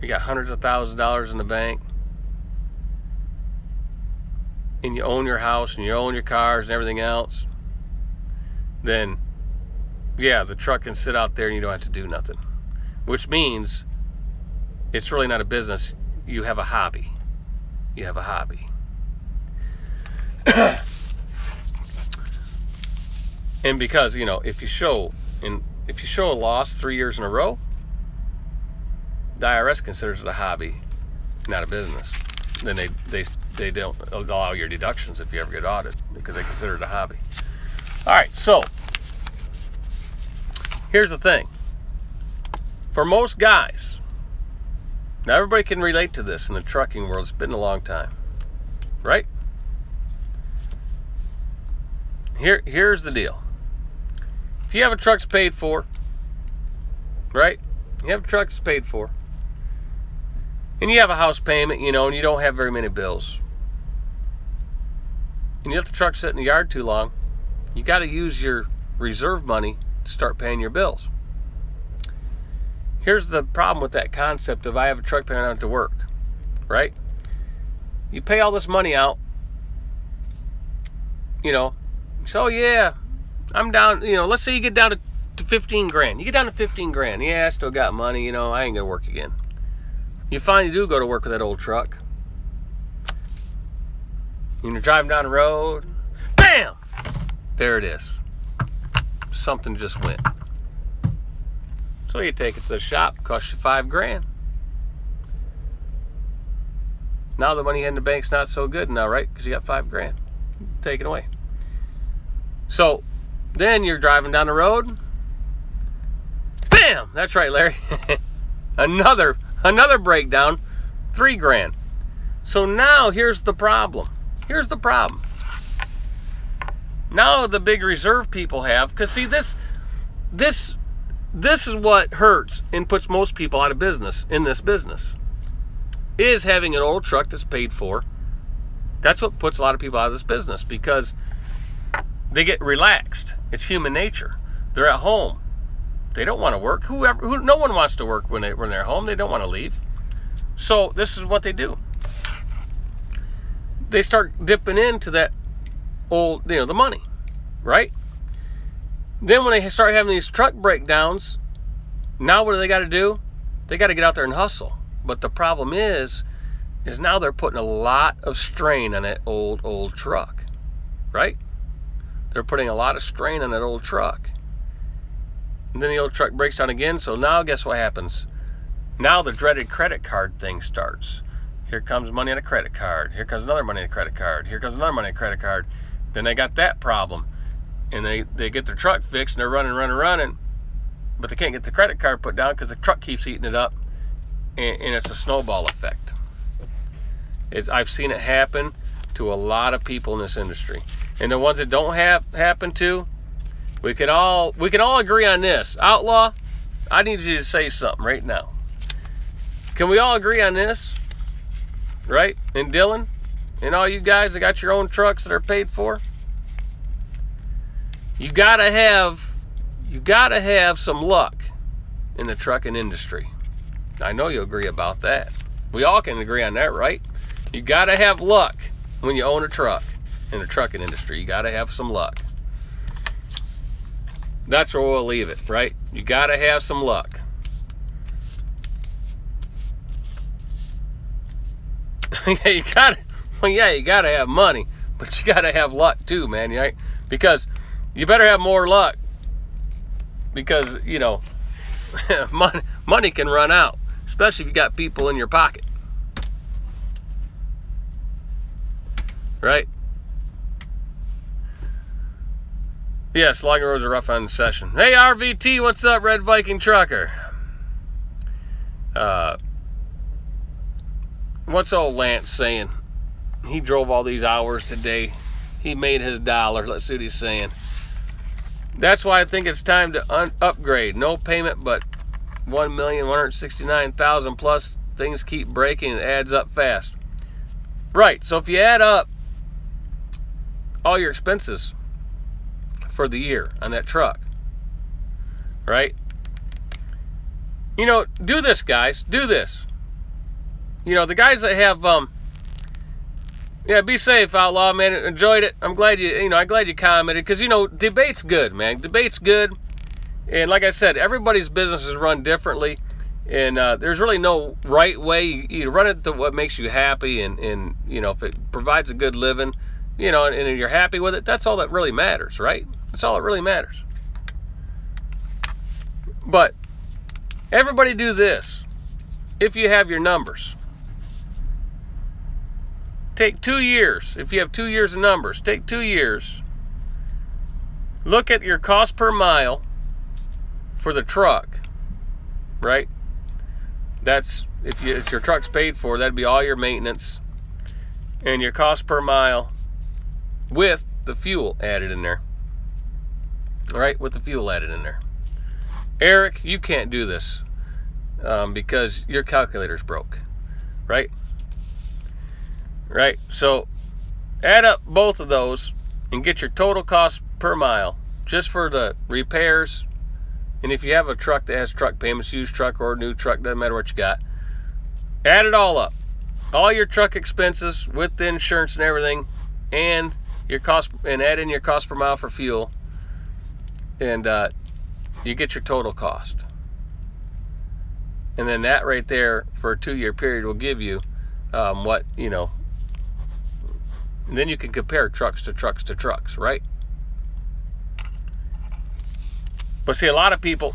you got hundreds of thousands of dollars in the bank, and you own your house and you own your cars and everything else, then yeah, the truck can sit out there and you don't have to do nothing. Which means it's really not a business. You have a hobby. You have a hobby. And because, you know, if you show a loss 3 years in a row, the IRS considers it a hobby, not a business. Then they don't allow your deductions if you ever get audited because they consider it a hobby. All right, so here's the thing. For most guys, now everybody can relate to this in the trucking world. It's been a long time, right? Here's the deal. If you have a truck's paid for, right? You have a truck's paid for, and you have a house payment, you know, and you don't have very many bills, and you let the truck sit in the yard too long, you got to use your reserve money to start paying your bills. Here's the problem with that concept of I have a truck paying out to work, right? You pay all this money out, you know, so yeah, I'm down, you know, let's say you get down to 15 grand. You get down to 15 grand. Yeah, I still got money, you know, I ain't gonna work again. You finally do go to work with that old truck. You're driving down the road, bam! There it is. Something just went. So you take it to the shop, costs you 5 grand. Now the money in the bank's not so good now, right? Because you got 5 grand. Take it away. So then you're driving down the road. Bam! That's right, Larry. another breakdown, 3 grand. So now here's the problem. Here's the problem. Now the big reserve people have, because see, this is what hurts and puts most people out of business in this business, is having an old truck that's paid for. That's what puts a lot of people out of this business, because they get relaxed. It's human nature. They're at home. They don't want to work. No one wants to work when they're home. They don't want to leave. So this is what they do. They start dipping into that old, you know, the money, right? Then when they start having these truck breakdowns, now what do they got to do? They got to get out there and hustle. But the problem is now they're putting a lot of strain on that old truck, right? They're putting a lot of strain on that old truck. And then the old truck breaks down again, so now guess what happens? Now the dreaded credit card thing starts. Here comes money on a credit card. Here comes another money on a credit card. Here comes another money on a credit card. Then they got that problem. And they get their truck fixed and they're running. But but they can't get the credit card put down because the truck keeps eating it up, and it's a snowball effect. I've seen it happen to a lot of people in this industry, and the ones that don't happen to, we can all agree on this. Outlaw, I need you to say something right now. Can we all agree on this? Right? And Dylan, and all you guys that got your own trucks that are paid for, you gotta have some luck in the trucking industry. I know you agree about that. We all can agree on that, right? You gotta have luck when you own a truck in the trucking industry. You gotta have some luck. That's where we'll leave it, right? You gotta have some luck. You gotta have money, but you gotta have luck too, man, right? Because you better have more luck, because, you know, money can run out, especially if you got people in your pocket, right? Yes, logging roads are rough on the session. Hey, RVT, what's up, Red Viking Trucker? What's old Lance saying? He drove all these hours today. He made his dollar. Let's see what he's saying. That's why I think it's time to upgrade. No payment, but 1,169,000 plus. Things keep breaking and it adds up fast. Right, so if you add up all your expenses for the year on that truck, right? You know, do this, guys. Do this. You know, the guys that have, yeah, be safe, Outlaw, man. Enjoyed it. I'm glad I'm glad you commented, because, you know, debate's good, man. Debate's good. And like I said, everybody's business is run differently, and there's really no right way. You run it to what makes you happy, and you know, if it provides a good living, you know, and you're happy with it, that's all that really matters, right? That's all that really matters. But everybody do this. If you have your numbers, take 2 years. If you have 2 years of numbers, take 2 years. Look at your cost per mile for the truck, right? That's, if your truck's paid for, that'd be all your maintenance and your cost per mile with the fuel added in there. All right, with the fuel added in there. Eric, you can't do this because your calculator's broke, right? Right, so add up both of those and get your total cost per mile just for the repairs. And if you have a truck that has truck payments, used truck or new truck, doesn't matter what you got, add it all up, all your truck expenses with the insurance and everything, and your cost, and add in your cost per mile for fuel, and you get your total cost. And then that right there for a 2 year period will give you what, you know. And then you can compare trucks to trucks to trucks, right? But see, a lot of people,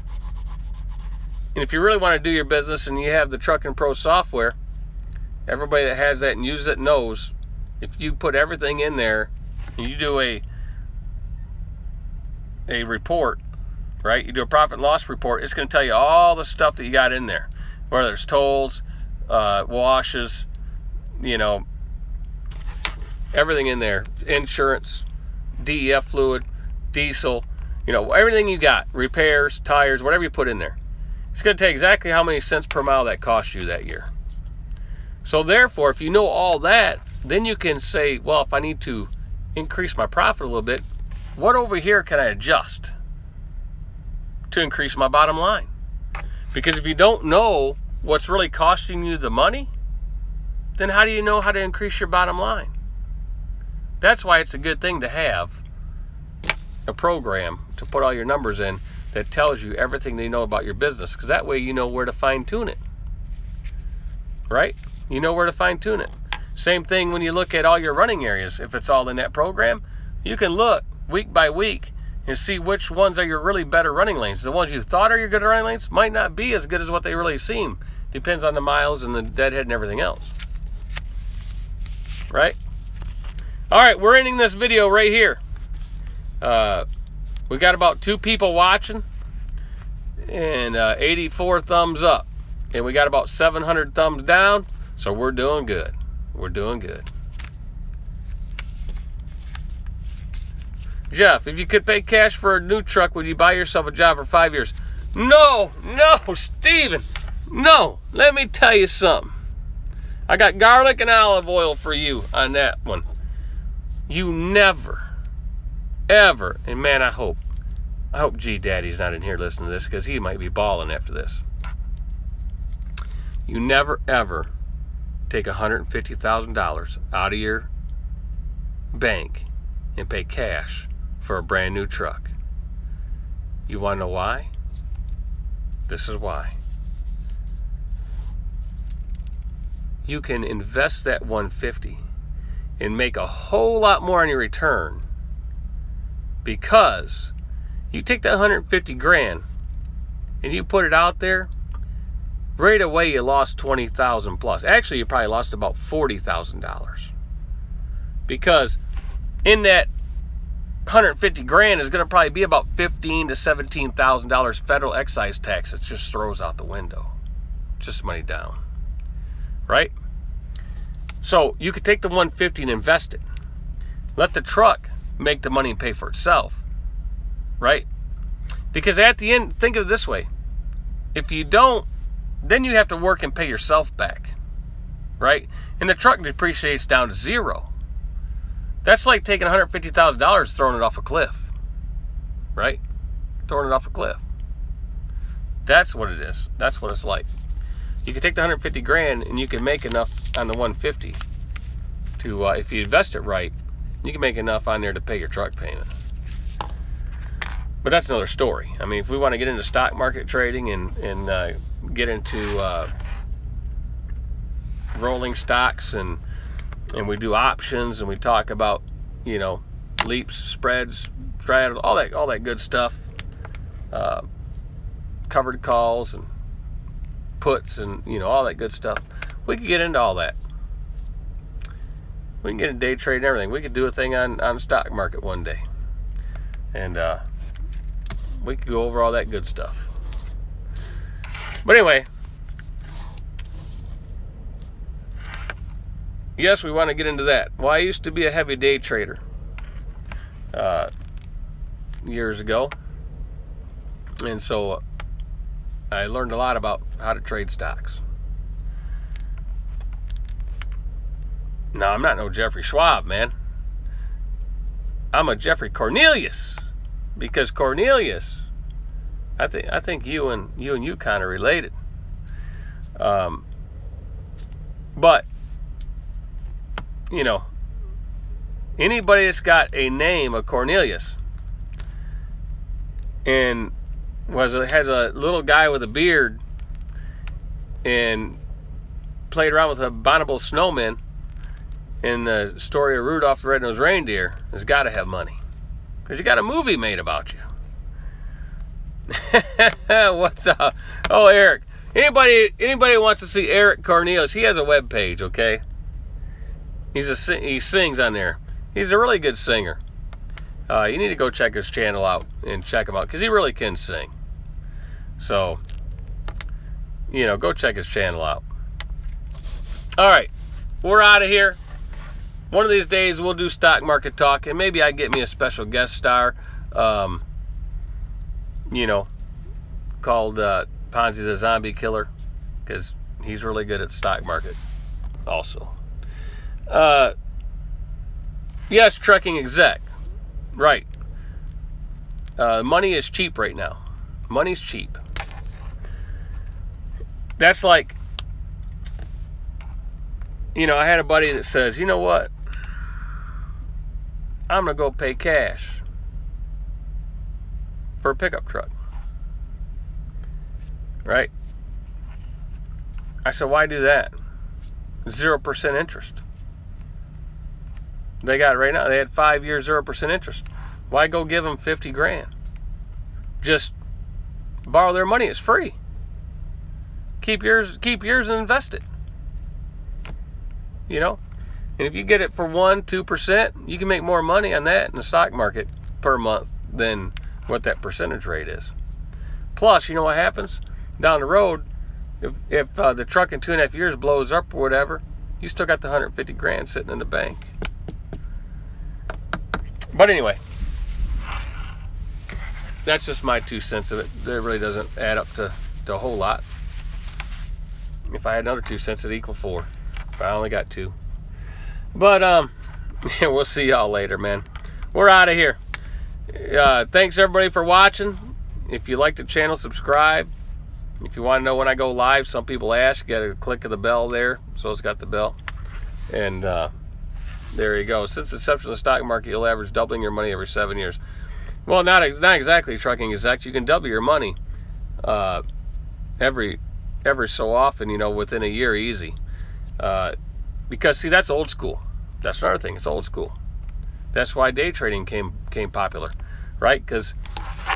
and if you really want to do your business and you have the Trucking Pro software, everybody that has that and uses it knows, if you put everything in there and you do a report, right? You do a profit and loss report, it's going to tell you all the stuff that you got in there, whether it's tolls, washes, you know, everything in there, insurance, DEF fluid, diesel, you know, everything you got, repairs, tires, whatever you put in there. It's going to tell you exactly how many cents per mile that cost you that year. So therefore, if you know all that, then you can say, well, if I need to increase my profit a little bit, what over here can I adjust to increase my bottom line? Because if you don't know what's really costing you the money, then how do you know how to increase your bottom line? That's why it's a good thing to have a program to put all your numbers in that tells you everything they know about your business, because that way you know where to fine-tune it, right? You know where to fine-tune it. Same thing when you look at all your running areas. If it's all in that program, you can look week by week and see which ones are your really better running lanes. The ones you thought are your good running lanes might not be as good as what they really seem. Depends on the miles and the deadhead and everything else, right? All right, we're ending this video right here. We got about 2 people watching, and 84 thumbs up. And we got about 700 thumbs down, so we're doing good. We're doing good. Jeff, if you could pay cash for a new truck, would you buy yourself a job for 5 years? No, Steven, no. Let me tell you something. I got garlic and olive oil for you on that one. You never, ever, and man, I hope G Daddy's not in here listening to this, because he might be bawling after this. You never, ever take $150,000 out of your bank and pay cash for a brand new truck. You want to know why? This is why. You can invest that $150 and make a whole lot more on your return, because you take that 150 grand and you put it out there, right away you lost 20,000 plus. Actually, you probably lost about $40,000, because in that 150 grand is going to probably be about $15,000 to $17,000 federal excise tax that just throws out the window. Just money down, right? So you could take the 150 and invest it. Let the truck make the money and pay for itself, right? Because at the end, think of it this way. If you don't, then you have to work and pay yourself back, right? And the truck depreciates down to zero. That's like taking $150,000, throwing it off a cliff, right? Throwing it off a cliff. That's what it is. That's what it's like. You can take the 150 grand and you can make enough on the 150 to, if you invest it right, you can make enough on there to pay your truck payment. But that's another story. I mean, if we want to get into stock market trading and get into rolling stocks, and we do options, and we talk about, you know, leaps, spreads, straddles, all that good stuff, covered calls and puts, and you know, all that good stuff. We could get into all that. We can get into day trade and everything. We could do a thing on the stock market one day, and we could go over all that good stuff. But anyway, yes, we want to get into that. Well, I used to be a heavy day trader years ago, and so I learned a lot about how to trade stocks. Now, I'm not no Jeffrey Schwab, man. I'm a Jeffrey Cornelius, because Cornelius, I think you and you kind of related. But you know, anybody that's got a name of Cornelius and has a little guy with a beard and played around with abominable snowmen in the story of Rudolph the Red-Nosed Reindeer has got to have money, because you got a movie made about you. What's up? Oh, Eric. Anybody wants to see Eric Cornelius? He has a web page, okay? He sings on there. He's a really good singer. You need to go check his channel out and check him out, because he really can sing. So, you know, go check his channel out. All right, we're out of here. One of these days we'll do stock market talk, and maybe I get me a special guest star, you know, called Ponzi the Zombie Killer, because he's really good at stock market also. Yes, trucking exec, right. Money is cheap right now. Money's cheap. That's like, you know, I had a buddy that says, you know what, I'm gonna go pay cash for a pickup truck, right? I said, why do that? 0% interest. They got it right now. They had 5 years, 0% interest. Why go give them 50 grand? Just borrow their money. It's free. Keep yours and invest it. You know? And if you get it for 1-2%, you can make more money on that in the stock market per month than what that percentage rate is. Plus, you know what happens? Down the road, if the truck in 2.5 years blows up or whatever, you still got the 150 grand sitting in the bank. But anyway, that's just my 2 cents of it. It really doesn't add up to a whole lot. If I had another 2 cents, it'd equal 4. But I only got 2. But we'll see y'all later, man. We're out of here. Thanks everybody for watching. If you like the channel, subscribe. If you want to know when I go live, some people ask, you got a click of the bell there, so it's got the bell. And there you go. Since the inception of the stock market, you'll average doubling your money every 7 years. Well, not exactly trucking exact. You can double your money every so often, you know, within a year, easy. Because see, that's old school. That's another thing. It's old school. That's why day trading came popular, right? Because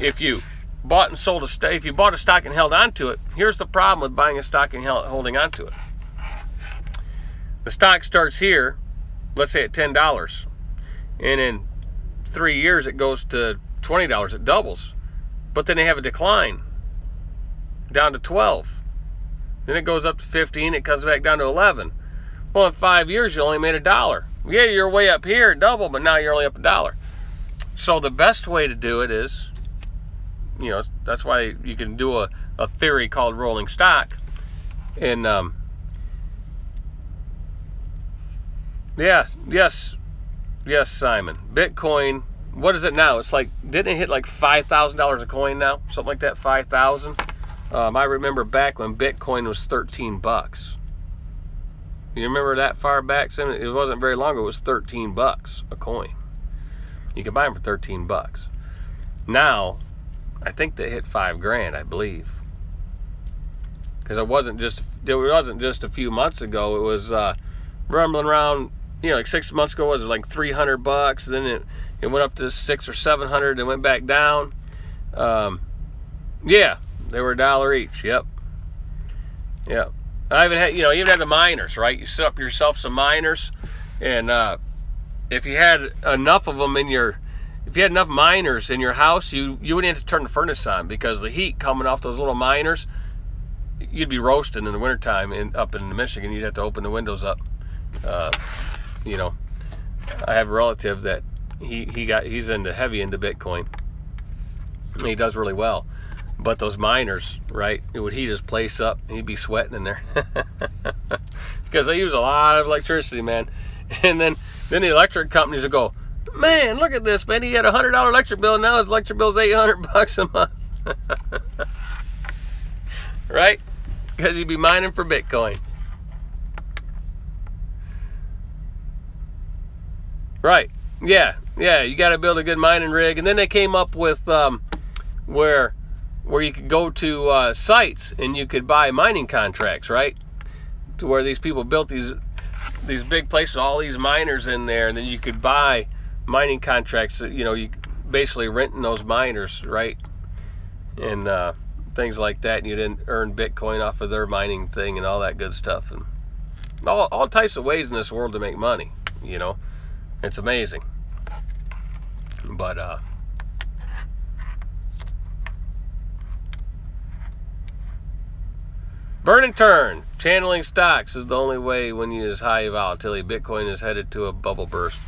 if you bought and sold if you bought a stock and held on to it, here's the problem with buying a stock and holding on to it. The stock starts here, let's say at $10, and in 3 years it goes to $20. It doubles, but then they have a decline down to 12. Then it goes up to 15. It comes back down to 11. Well, in 5 years you only made $1. Yeah, you're way up here, double, but now you're only up $1. So the best way to do it is, you know, that's why you can do a theory called rolling stock. And yeah, yes, Simon. Bitcoin, what is it now? It's like, didn't it hit like $5,000 a coin now? Something like that, 5,000. I remember back when Bitcoin was 13 bucks. You remember that far back? It wasn't very long ago. It was 13 bucks a coin. You can buy them for 13 bucks. Now, I think they hit 5 grand, I believe. Because it wasn't just a few months ago. It was rumbling around, you know, like 6 months ago it was like 300 bucks. Then it went up to 600 or 700 and went back down. Yeah, they were $1 each. Yep. I even had, you know, even had the miners, right? You set up yourself some miners, and if you had enough of them if you had enough miners in your house, you wouldn't have to turn the furnace on, because the heat coming off those little miners, you'd be roasting in the wintertime up in Michigan. You'd have to open the windows up. You know, I have a relative that he's heavy into Bitcoin. He does really well. But those miners, right, it would heat his place up. He'd be sweating in there. Because they use a lot of electricity, man. And then the electric companies would go, man, look at this, man. He had a $100 electric bill, and now his electric bill's $800 a month. Right? Because he'd be mining for Bitcoin. Right. Yeah, you got to build a good mining rig. And then they came up with where you could go to sites and you could buy mining contracts, right? To where these people built these big places, all these miners in there, and then you could buy mining contracts. You know, you basically renting those miners, right? And things like that, and you didn't earn Bitcoin off of their mining thing and all that good stuff, and all types of ways in this world to make money. You know, it's amazing. But burn and turn. Channeling stocks is the only way when you use high volatility. Bitcoin is headed to a bubble burst.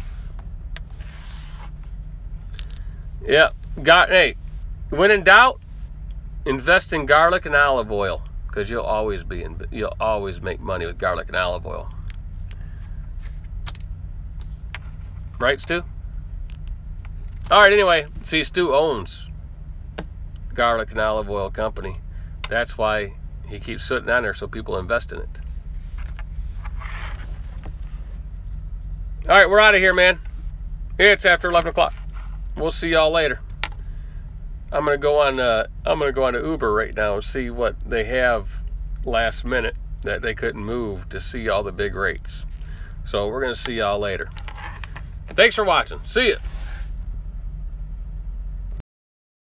Yeah. Hey, when in doubt, invest in garlic and olive oil, because you'll always make money with garlic and olive oil. Right, Stu? All right. Anyway, see, Stu owns garlic and olive oil company. That's why he keeps sitting on there, so people invest in it. All right, we're out of here, man. It's after 11 o'clock. We'll see y'all later. I'm gonna go on to Uber right now and see what they have last minute that they couldn't move to see all the big rates. So we're gonna see y'all later. Thanks for watching. See ya.